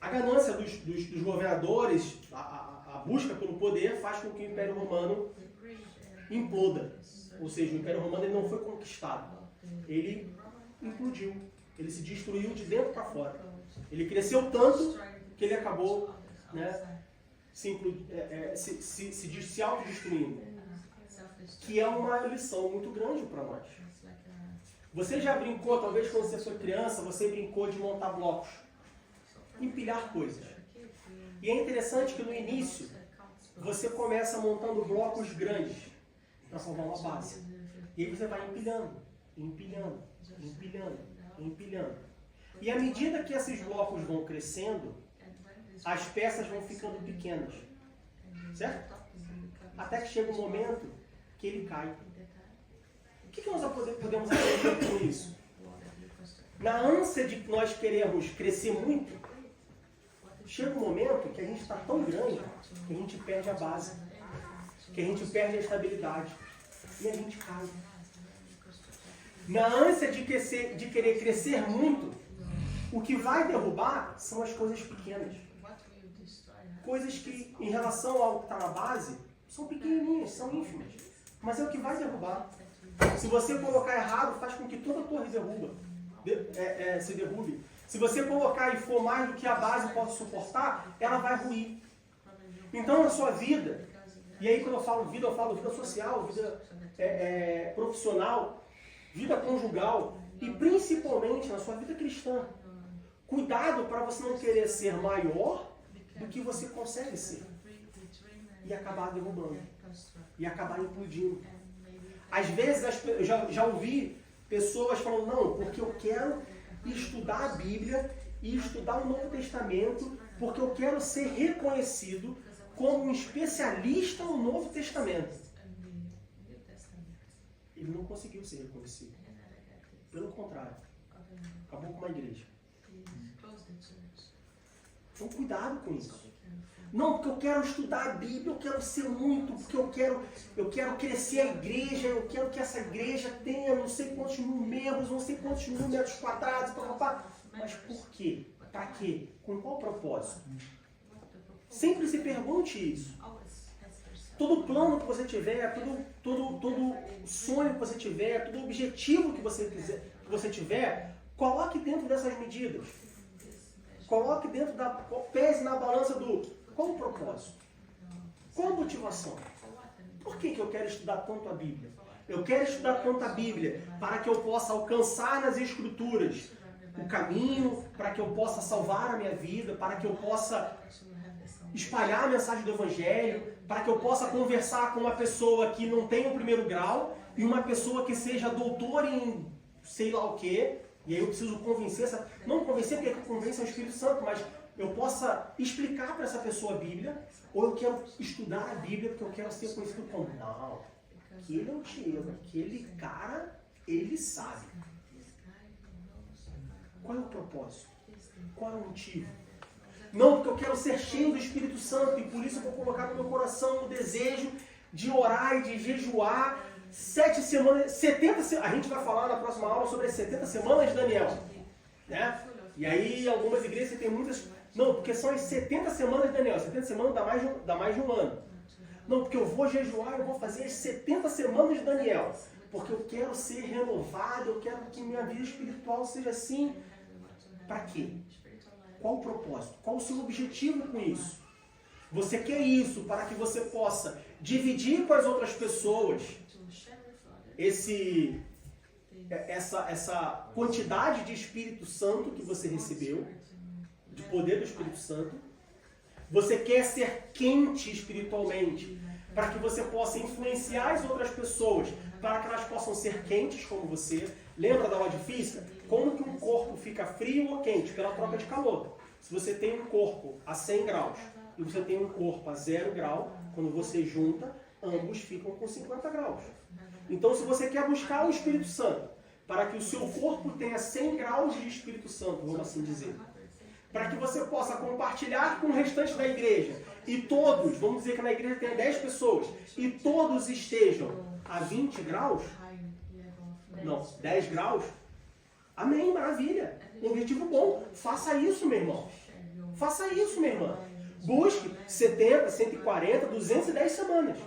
A ganância dos governadores, a busca pelo poder faz com que o Império Romano imploda. Ou seja, o Império Romano ele não foi conquistado. Ele implodiu. Ele se destruiu de dentro para fora. Ele cresceu tanto que ele acabou, né, se autodestruindo. Que é uma lição muito grande para nós. Você já brincou, talvez quando você foi criança, você brincou de montar blocos, empilhar coisas. E é interessante que no início, você começa montando blocos grandes para formar uma base. E aí você vai empilhando, empilhando, empilhando, empilhando. E à medida que esses blocos vão crescendo, as peças vão ficando pequenas. Certo? Até que chega um momento que ele cai. O que nós podemos aprender com isso? Na ânsia de nós queremos crescer muito, chega um momento que a gente está tão grande que a gente perde a base, que a gente perde a estabilidade e a gente cai. Na ânsia de querer crescer muito, o que vai derrubar são as coisas pequenas. Coisas que, em relação ao que está na base, são pequenininhas, são ínfimas. Mas é o que vai derrubar. Se você colocar errado, faz com que toda a torre se derrube. Se você colocar e for mais do que a base pode suportar, ela vai ruir. Então, na sua vida, e aí quando eu falo vida social, vida profissional, vida conjugal, e principalmente na sua vida cristã. Cuidado para você não querer ser maior do que você consegue ser. E acabar derrubando. E acabar implodindo. Às vezes, eu já ouvi pessoas falando, não, porque eu quero estudar a Bíblia e estudar o Novo Testamento, porque eu quero ser reconhecido como um especialista no Novo Testamento. Ele não conseguiu ser reconhecido. Pelo contrário, acabou com uma igreja. Então, cuidado com isso. Não, porque eu quero estudar a Bíblia, eu quero ser muito, porque eu quero crescer a igreja, eu quero que essa igreja tenha não sei quantos mil membros, não sei quantos mil metros quadrados, mas por quê? Para quê? Com qual propósito? Sempre se pergunte isso. Todo plano que você tiver, todo sonho que você tiver, todo objetivo que você tiver, coloque dentro dessas medidas. Coloque dentro pese na balança qual o propósito? Qual a motivação? Por que eu quero estudar tanto a Bíblia? Eu quero estudar tanto a Bíblia para que eu possa alcançar nas Escrituras o caminho, para que eu possa salvar a minha vida, para que eu possa espalhar a mensagem do Evangelho, para que eu possa conversar com uma pessoa que não tem o primeiro grau e uma pessoa que seja doutor em sei lá o quê. E aí eu preciso convencer, não convencer porque convence o Espírito Santo, mas eu possa explicar para essa pessoa a Bíblia, ou eu quero estudar a Bíblia porque eu quero ser conhecido como, não, aquele é o Diego, aquele cara, ele sabe. Qual é o propósito? Qual é o motivo? Não, porque eu quero ser cheio do Espírito Santo e por isso eu vou colocar no meu coração o desejo de orar e de jejuar 7 semanas, 70 semanas. A gente vai falar na próxima aula sobre as 70 semanas de Daniel. Né? E aí algumas igrejas têm muitas... Não, porque são as 70 semanas de Daniel. 70 semanas dá mais de um ano. Não, porque eu vou jejuar, eu vou fazer as 70 semanas de Daniel. Porque eu quero ser renovado, eu quero que minha vida espiritual seja assim. Para quê? Qual o propósito? Qual o seu objetivo com isso? Você quer isso para que você possa dividir com as outras pessoas essa quantidade de Espírito Santo que você recebeu, de poder do Espírito Santo. Você quer ser quente espiritualmente, para que você possa influenciar as outras pessoas, para que elas possam ser quentes como você. Lembra da aula de física? Como que um corpo fica frio ou quente? Pela troca de calor. Se você tem um corpo a 100 graus e você tem um corpo a 0 grau, quando você junta, ambos ficam com 50 graus. Então, se você quer buscar o Espírito Santo, para que o seu corpo tenha 100 graus de Espírito Santo, vamos assim dizer, para que você possa compartilhar com o restante da igreja, e todos, vamos dizer que na igreja tenha 10 pessoas, e todos estejam a 20 graus, não, 10 graus, amém, maravilha, um objetivo bom, faça isso, meu irmão, Faça isso, minha irmã. Busque 70, 140, 210 semanas.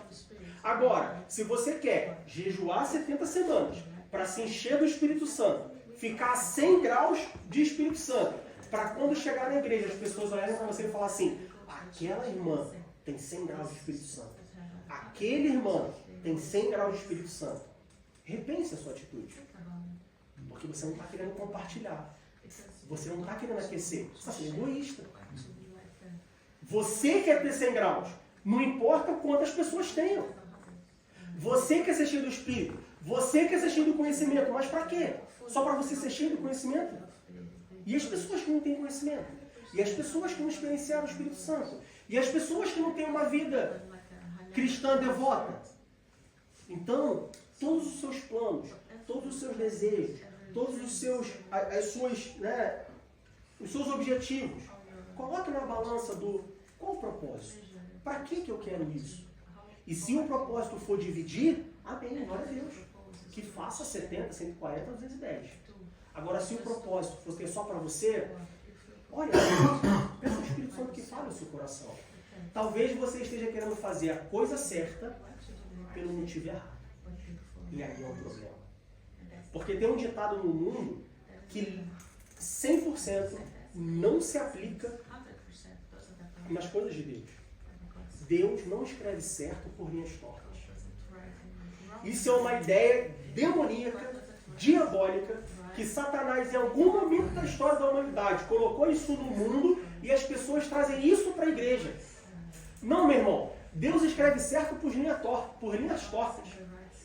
Agora, se você quer jejuar 70 semanas para se encher do Espírito Santo, ficar a 100 graus de Espírito Santo, para quando chegar na igreja as pessoas olharem para você e falar assim, aquela irmã tem 100 graus de Espírito Santo. Aquele irmão tem 100 graus de Espírito Santo. Repense a sua atitude. Porque você não está querendo compartilhar. Você não está querendo aquecer. Você está sendo egoísta. Você quer ter 100 graus. Não importa quantas pessoas tenham. Você quer ser cheio do Espírito. Você quer ser cheio do conhecimento. Mas para quê? Só para você ser cheio do conhecimento? E as pessoas que não têm conhecimento? E as pessoas que não experienciaram o Espírito Santo? E as pessoas que não têm uma vida cristã devota? Então, todos os seus planos, todos os seus desejos, todos os seus, os seus objetivos, coloque na balança do qual o propósito? Para que eu quero isso? E se o propósito for dividir, amém, glória a Deus. Que faça 70, 140, 210. Agora, se o propósito for ter só para você, olha, peça ao Espírito Santo que fale o seu coração. Talvez você esteja querendo fazer a coisa certa pelo motivo errado. E aí é um problema. Porque tem um ditado no mundo que 100% não se aplica nas coisas de Deus. Deus não escreve certo por linhas tortas. Isso é uma ideia demoníaca, diabólica, que Satanás em algum momento da história da humanidade colocou isso no mundo e as pessoas trazem isso para a igreja. Não, meu irmão. Deus escreve certo por linhas tortas.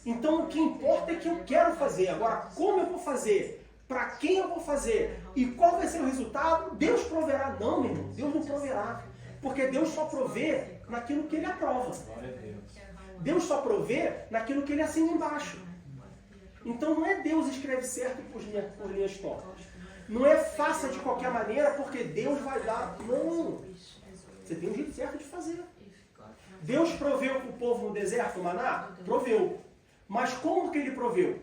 Então o que importa é que eu quero fazer. Agora, como eu vou fazer? Para quem eu vou fazer? E qual vai ser o resultado? Deus proverá. Não, meu irmão. Deus não proverá. Porque Deus só provê naquilo que Ele aprova. Deus só provê naquilo que Ele assina embaixo. Então não é Deus escreve certo por linhas tortas. Não é faça de qualquer maneira porque Deus vai dar. Não. Você tem um jeito certo de fazer. Deus proveu para o povo no deserto o maná? Proveu. Mas como que Ele proveu?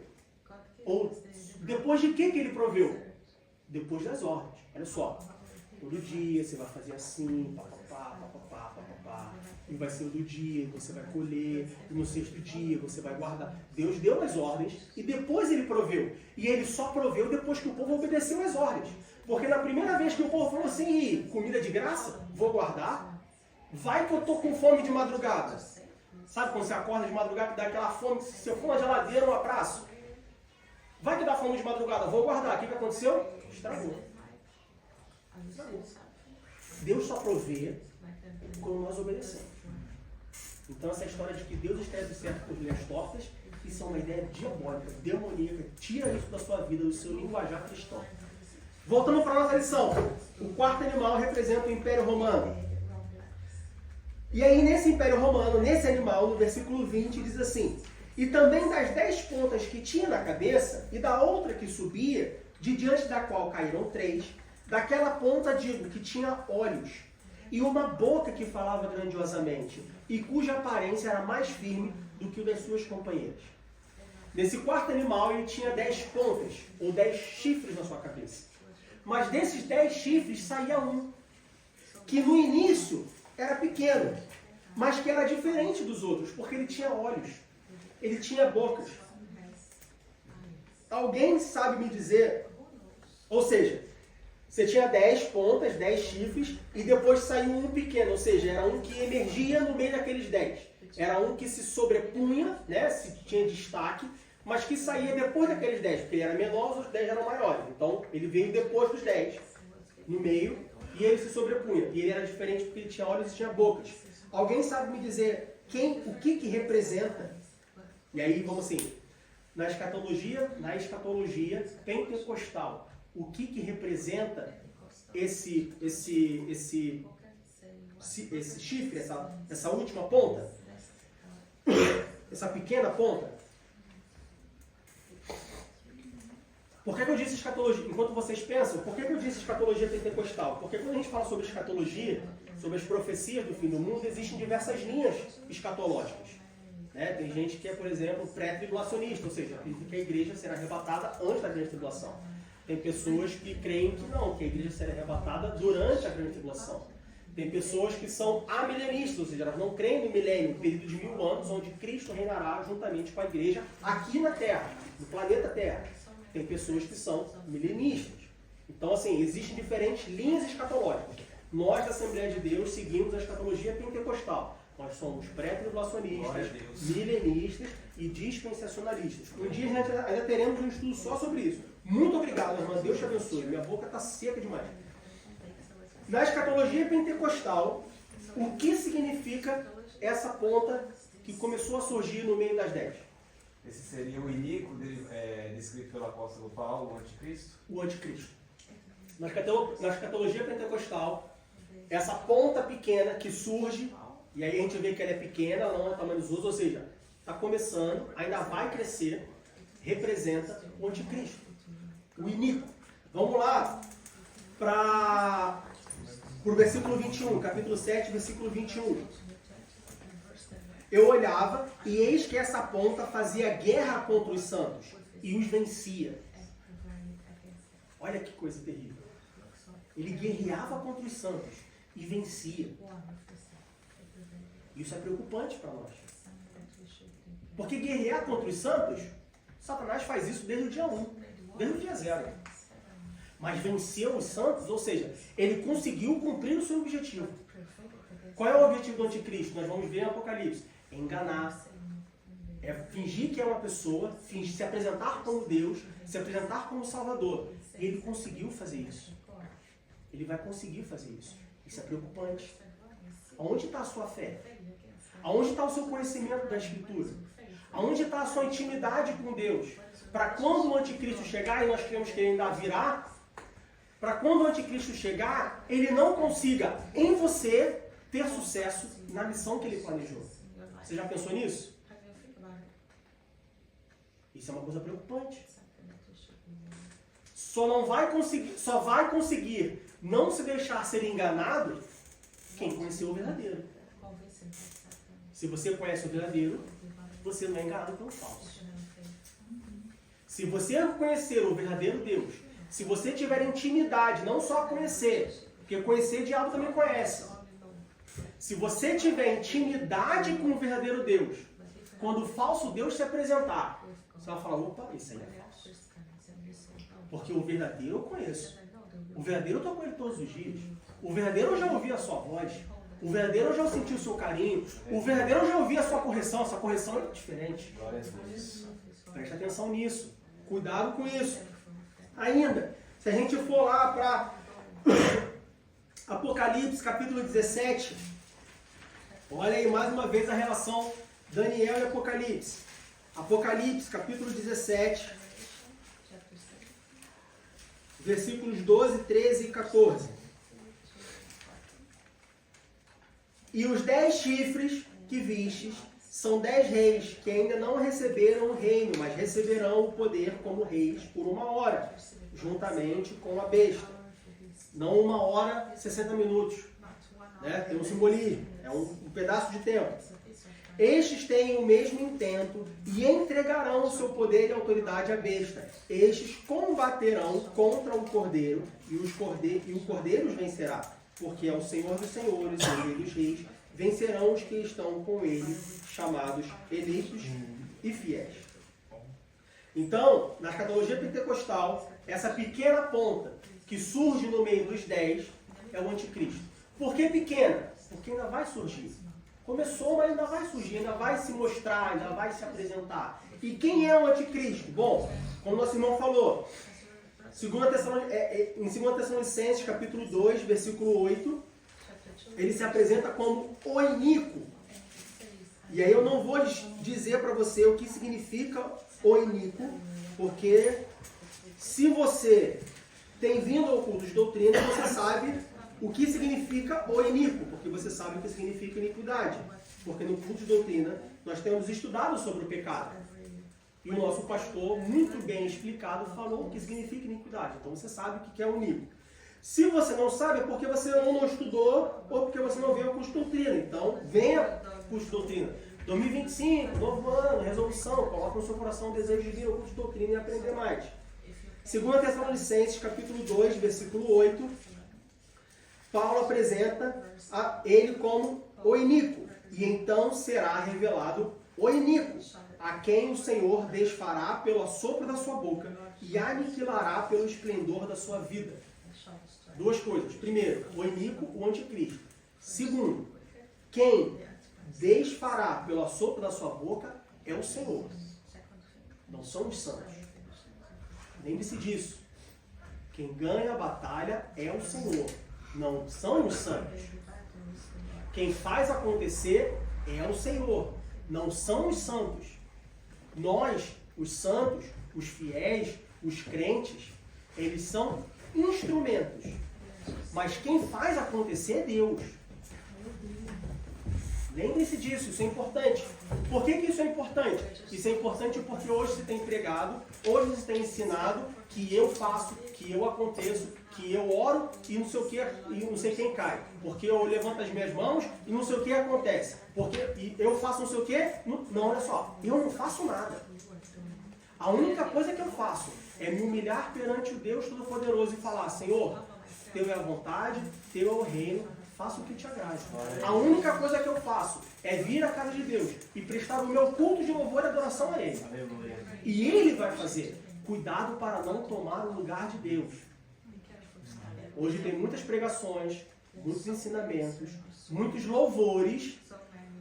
Ou depois de que Ele proveu? Depois das ordens. Olha só. Todo dia você vai fazer assim, papapá, papapá, papapá. E vai ser o do dia, você vai colher. E no sexto dia você vai guardar. Deus deu as ordens e depois Ele proveu. E Ele só proveu depois que o povo obedeceu as ordens. Porque na primeira vez que o povo falou assim, comida de graça, vou guardar. Vai que eu tô com fome de madrugada. Sabe quando você acorda de madrugada e dá aquela fome, se eu for na geladeira, um abraço. Vai que dá fome de madrugada, vou guardar. O que aconteceu? Estragou. Deus só provê quando nós obedecemos. Então essa história de que Deus escreve certo por linhas tortas, isso é uma ideia diabólica, demoníaca. Tira isso da sua vida, do seu linguajar cristão. Voltando para a nossa lição. O quarto animal representa o Império Romano. E aí nesse Império Romano, nesse animal, no versículo 20, diz assim: e também das 10 pontas que tinha na cabeça, e da outra que subia, de diante da qual caíram 3, daquela ponta digo que tinha olhos, e uma boca que falava grandiosamente, e cuja aparência era mais firme do que o das suas companheiras. Nesse quarto animal ele tinha 10 pontas, ou 10 chifres na sua cabeça. Mas desses 10 chifres saía um, que no início era pequeno, mas que era diferente dos outros, porque ele tinha olhos, ele tinha bocas. Alguém sabe me dizer, ou seja, você tinha 10 pontas, 10 chifres, e depois saiu um pequeno, ou seja, era um que emergia no meio daqueles 10. Era um que se sobrepunha, né, se tinha destaque, mas que saía depois daqueles 10, porque ele era menor, os outros 10 eram maiores. Então, ele veio depois dos 10, no meio, e ele se sobrepunha. E ele era diferente porque ele tinha olhos e tinha bocas. Alguém sabe me dizer o que representa? E aí, vamos assim, na escatologia pentecostal, o que representa esse chifre, essa última ponta? Essa pequena ponta? Por que eu disse escatologia? Enquanto vocês pensam, por que eu disse escatologia pentecostal? Porque quando a gente fala sobre escatologia, sobre as profecias do fim do mundo, existem diversas linhas escatológicas. Né? Tem gente que é, por exemplo, pré-tribulacionista, ou seja, acredita que a igreja será arrebatada antes da grande tribulação. Tem pessoas que creem que não, que a igreja será arrebatada durante a grande tribulação. Tem pessoas que são amilenistas, ou seja, elas não creem no milênio, um período de 1000 anos, onde Cristo reinará juntamente com a igreja aqui na Terra, no planeta Terra. Tem pessoas que são milenistas. Então, assim, existem diferentes linhas escatológicas. Nós, da Assembleia de Deus, seguimos a escatologia pentecostal. Nós somos pré-tribulacionistas, milenistas e dispensacionalistas. Um dia ainda teremos um estudo só sobre isso. Muito obrigado, irmã. Deus te abençoe. Minha boca está seca demais. Na escatologia pentecostal, o que significa essa ponta que começou a surgir no meio das 10? Esse seria o iníquo descrito pelo apóstolo Paulo, o anticristo? O anticristo. Na escatologia pentecostal, essa ponta pequena que surge, e aí a gente vê que ela é pequena, ela não é o tamanho dos outros, ou seja, está começando, ainda vai crescer, representa o anticristo, o iníquo. Vamos lá para o versículo 21, capítulo 7, versículo 21. Eu olhava e eis que essa ponta fazia guerra contra os santos e os vencia. Olha que coisa terrível. Ele guerreava contra os santos e vencia. Isso é preocupante para nós. Porque guerrear contra os santos, Satanás faz isso desde o dia 1, desde o dia 0. Mas venceu os santos, ou seja, ele conseguiu cumprir o seu objetivo. Qual é o objetivo do anticristo? Nós vamos ver em Apocalipse. É enganar, é fingir que é uma pessoa, fingir se apresentar como Deus, se apresentar como Salvador. E ele conseguiu fazer isso. Ele vai conseguir fazer isso. Isso é preocupante. Aonde está a sua fé? Aonde está o seu conhecimento da Escritura? Aonde está a sua intimidade com Deus? Para quando o anticristo chegar, e nós cremos que ele ainda virá, para quando o anticristo chegar, ele não consiga em você ter sucesso na missão que ele planejou. Você já pensou nisso? Isso é uma coisa preocupante. Só vai conseguir não se deixar ser enganado quem conheceu o verdadeiro. Se você conhece o verdadeiro, você não é enganado pelo falso. Se você conhecer o verdadeiro Deus, se você tiver intimidade, não só conhecer, porque conhecer o diabo também conhece. Se você tiver intimidade com o verdadeiro Deus, quando o falso Deus se apresentar, você vai falar, opa, isso aí é falso. Porque o verdadeiro eu conheço. O verdadeiro eu estou com ele todos os dias. O verdadeiro eu já ouvi a sua voz. O verdadeiro eu já senti o seu carinho. O verdadeiro eu já ouvi a sua correção. Essa correção é diferente. Glória a Deus. Preste atenção nisso. Cuidado com isso. Ainda, se a gente for lá para Apocalipse, capítulo 17, olha aí mais uma vez a relação Daniel e Apocalipse. Apocalipse, capítulo 17, versículos 12, 13 e 14. E os 10 chifres que vistes são 10 reis que ainda não receberam o reino, mas receberão o poder como reis por 1 hora, juntamente com a besta. Não 1 hora, 60 minutos. Né? Tem um simbolismo, é um pedaço de tempo. Estes têm o mesmo intento e entregarão o seu poder e autoridade à besta. Estes combaterão contra o cordeiro e o cordeiro os vencerá, porque é o Senhor dos senhores e o Rei dos reis. Vencerão os que estão com ele, chamados eleitos e fiéis. Então, na escatologia pentecostal, essa pequena ponta que surge no meio dos 10 é o anticristo. Por que pequena? Porque ainda vai surgir. Começou, mas ainda vai surgir, ainda vai se mostrar, ainda vai se apresentar. E quem é o anticristo? Bom, como nosso irmão falou, em 2 Tessalonicenses, capítulo 2, versículo 8, ele se apresenta como o iníquo. E aí eu não vou dizer para você o que significa o iníquo, porque se você tem vindo ao culto de doutrina, você sabe o que significa o iníquo, porque você sabe o que significa iniquidade. Porque no culto de doutrina nós temos estudado sobre o pecado. E o nosso pastor, muito bem explicado, falou o que significa iniquidade. Então você sabe o que é o iníquo. Se você não sabe, é porque você não estudou ou porque você não veio ao curso de doutrina. Então, venha ao curso de doutrina. 2025, novo ano, resolução, coloque no seu coração o desejo de vir ao curso de doutrina e aprender mais. 2 Tessalonicenses, capítulo 2, versículo 8, Paulo apresenta ele como o iníquo, e então será revelado o iníquo, a quem o Senhor desfará pelo assopro da sua boca e aniquilará pelo esplendor da sua vida. Duas coisas. Primeiro, o iníquo, o anticristo. Segundo, quem desfará pelo assopro da sua boca é o Senhor. Não são os santos. Lembre-se disso. Quem ganha a batalha é o Senhor. Não são os santos. Quem faz acontecer é o Senhor. Não são os santos. Nós, os santos, os fiéis, os crentes, eles são instrumentos. Mas quem faz acontecer é Deus. Lembre-se disso, isso é importante. Por que isso é importante? Isso é importante porque hoje se tem pregado, hoje se tem ensinado que eu faço, que eu aconteço, que eu oro e não sei o que, e não sei quem cai. Porque eu levanto as minhas mãos e não sei o que acontece. Porque eu faço não sei o que. Não, olha só, eu não faço nada. A única coisa que eu faço é me humilhar perante o Deus Todo-Poderoso e falar: Senhor, teu é a vontade, teu é o reino, faça o que te agrade. A única coisa que eu faço é vir à casa de Deus e prestar o meu culto de louvor e adoração a Ele. E Ele vai fazer. Cuidado para não tomar o lugar de Deus. Hoje tem muitas pregações, muitos ensinamentos, muitos louvores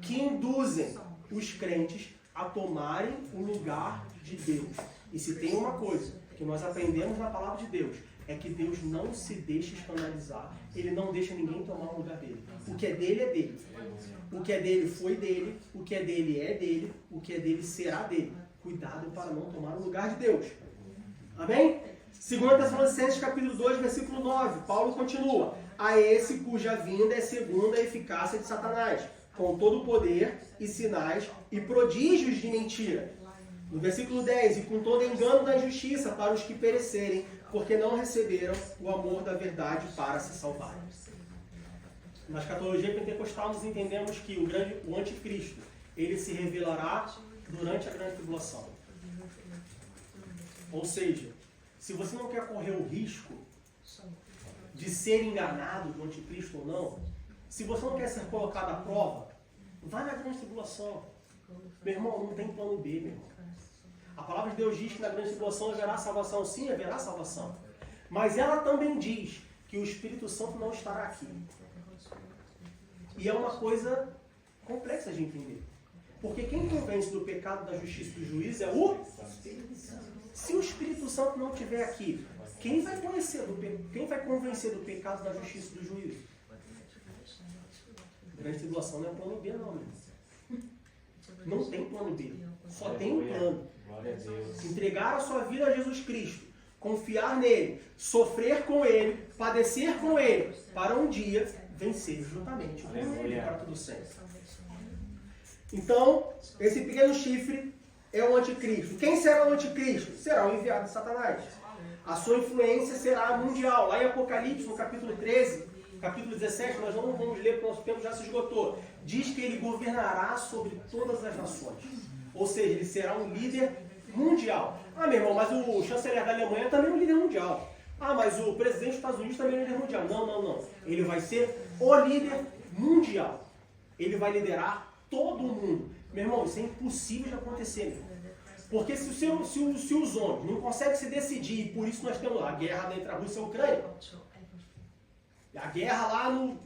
que induzem os crentes a tomarem o lugar de Deus. E se tem uma coisa que nós aprendemos na palavra de Deus, é que Deus não se deixa escandalizar. Ele não deixa ninguém tomar o lugar dele. O que é dele é dele. O que é dele foi dele. O que é dele é dele. O que é dele será dele. Cuidado para não tomar o lugar de Deus. Amém? 2 Tessalonicenses capítulo 2, versículo 9. Paulo continua: a esse cuja vinda é segundo a eficácia de Satanás, com todo o poder e sinais e prodígios de mentira. No versículo 10, e com todo engano da injustiça para os que perecerem, porque não receberam o amor da verdade para se salvarem. Na escatologia pentecostal nós entendemos que o anticristo, ele se revelará durante a grande tribulação. Ou seja, se você não quer correr o risco de ser enganado do anticristo ou não, se você não quer ser colocado à prova, vai na grande tribulação. Meu irmão, não tem plano B, meu irmão. A palavra de Deus diz que na grande tribulação haverá salvação. Sim, haverá salvação. Mas ela também diz que o Espírito Santo não estará aqui. E é uma coisa complexa de entender. Porque quem convence do pecado, da justiça e do juízo é o Espírito Santo. Se o Espírito Santo não estiver aqui, quem vai convencer do pecado, da justiça e do juízo? A grande tribulação não é plano B, não, meu irmão. Não tem plano B. Só tem um plano. Entregar a sua vida a Jesus Cristo, confiar nele, sofrer com ele, padecer com ele, para um dia vencer juntamente com ele para tudo sempre. Então, esse pequeno chifre é o anticristo. Quem será o anticristo? Será o enviado de Satanás. A sua influência será mundial. Lá em Apocalipse, no capítulo 13, capítulo 17, nós não vamos ler porque o nosso tempo já se esgotou. Diz que ele governará sobre todas as nações. Ou seja, ele será um líder mundial. Ah, meu irmão, mas o chanceler da Alemanha também é um líder mundial. Ah, mas o presidente dos Estados Unidos também é um líder mundial. Não. Ele vai ser o líder mundial. Ele vai liderar todo mundo. Meu irmão, isso é impossível de acontecer, meu irmão. Porque se os homens não conseguem se decidir, e por isso nós temos a guerra entre a Rússia e a Ucrânia, a guerra lá no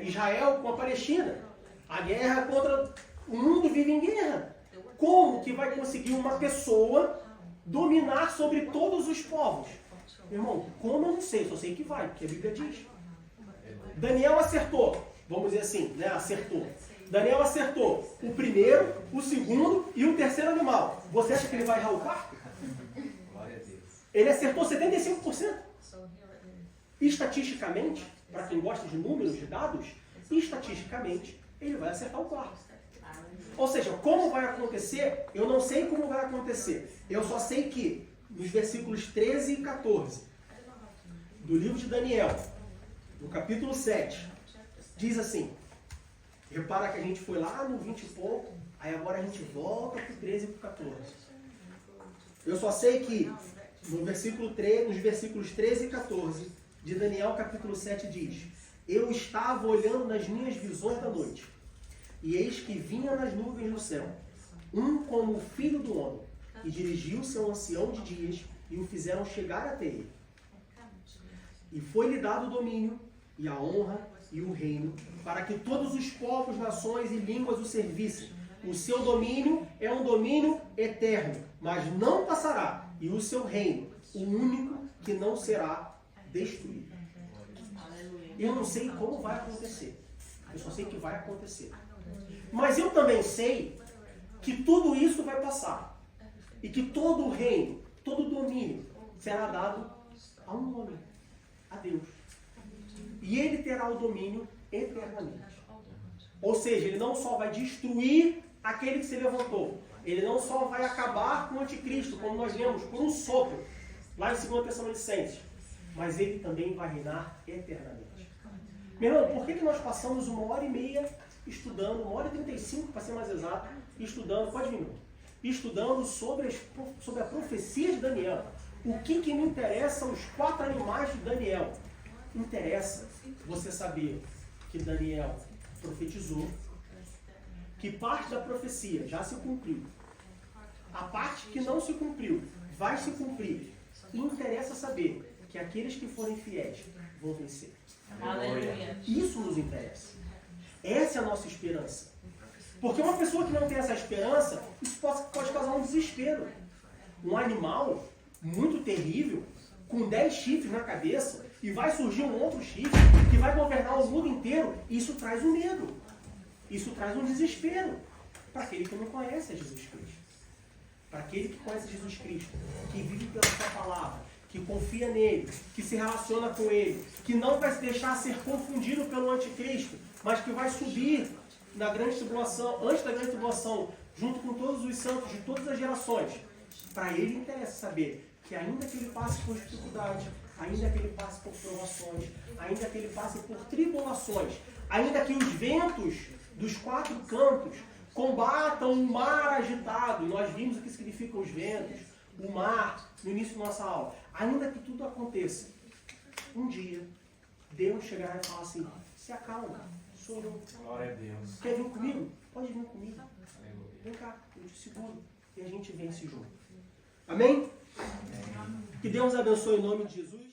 Israel com a Palestina, a guerra contra... O mundo vive em guerra. Como que vai conseguir uma pessoa dominar sobre todos os povos? Meu irmão, como eu não sei, só sei que vai, porque a Bíblia diz. Daniel acertou, vamos dizer assim, né? Acertou. Daniel acertou o primeiro, o segundo e o terceiro animal. Você acha que ele vai errar o quarto? Ele acertou 75%. Estatisticamente, para quem gosta de números, de dados, estatisticamente, ele vai acertar o quarto. Ou seja, como vai acontecer, eu não sei como vai acontecer. Eu só sei que, nos versículos 13 e 14 do livro de Daniel, no capítulo 7, diz assim, repara que a gente foi lá no 20 e pouco, aí agora a gente volta para o 13 e para o 14. Eu só sei que No versículo 3, nos versículos 13 e 14 de Daniel capítulo 7 diz: Eu estava olhando nas minhas visões da noite, e eis que vinha nas nuvens do céu, um como o filho do homem, e dirigiu-se ao ancião de dias, e o fizeram chegar até ele. E foi-lhe dado o domínio, e a honra, e o reino, para que todos os povos, nações e línguas o servissem. O seu domínio é um domínio eterno, mas não passará, e o seu reino, o único que não será destruído. Eu não sei como vai acontecer, eu só sei que vai acontecer. Mas eu também sei que tudo isso vai passar, e que todo o reino, todo o domínio será dado a um homem, a Deus. E ele terá o domínio eternamente. Ou seja, ele não só vai destruir aquele que se levantou, ele não só vai acabar com o anticristo, como nós lemos, por um sopro, lá em 2 Tessalonicenses, mas ele também vai reinar eternamente. Meu irmão, por que nós passamos 1h30 estudando, 1h35 para ser mais exato, estudando, pode vir, estudando sobre a profecia de Daniel? O que me interessa os 4 animais de Daniel? Interessa você saber que Daniel profetizou, que parte da profecia já se cumpriu, a parte que não se cumpriu vai se cumprir, e interessa saber que aqueles que forem fiéis vão vencer. Aleluia. Isso nos interessa. Essa é a nossa esperança. Porque uma pessoa que não tem essa esperança, isso pode causar um desespero. Um animal muito terrível, com 10 chifres na cabeça, e vai surgir um outro chifre que vai governar o mundo inteiro, isso traz um medo. Isso traz um desespero para aquele que não conhece Jesus Cristo. Para aquele que conhece Jesus Cristo, que vive pela sua palavra, que confia nele, que se relaciona com ele, que não vai se deixar ser confundido pelo anticristo, mas que vai subir na grande tribulação, antes da grande tribulação, junto com todos os santos de todas as gerações. Para ele interessa saber que ainda que ele passe por dificuldade, ainda que ele passe por provações, ainda que ele passe por tribulações, ainda que os ventos dos 4 cantos combatam o mar agitado, e nós vimos o que significam os ventos, o mar, no início da nossa aula. Ainda que tudo aconteça, um dia, Deus chegará e falar assim: se acalma, sou eu. Glória a Deus. Quer vir comigo? Pode vir comigo. Aleluia. Vem cá, eu te seguro. E a gente vence junto. Amém? Que Deus abençoe em nome de Jesus.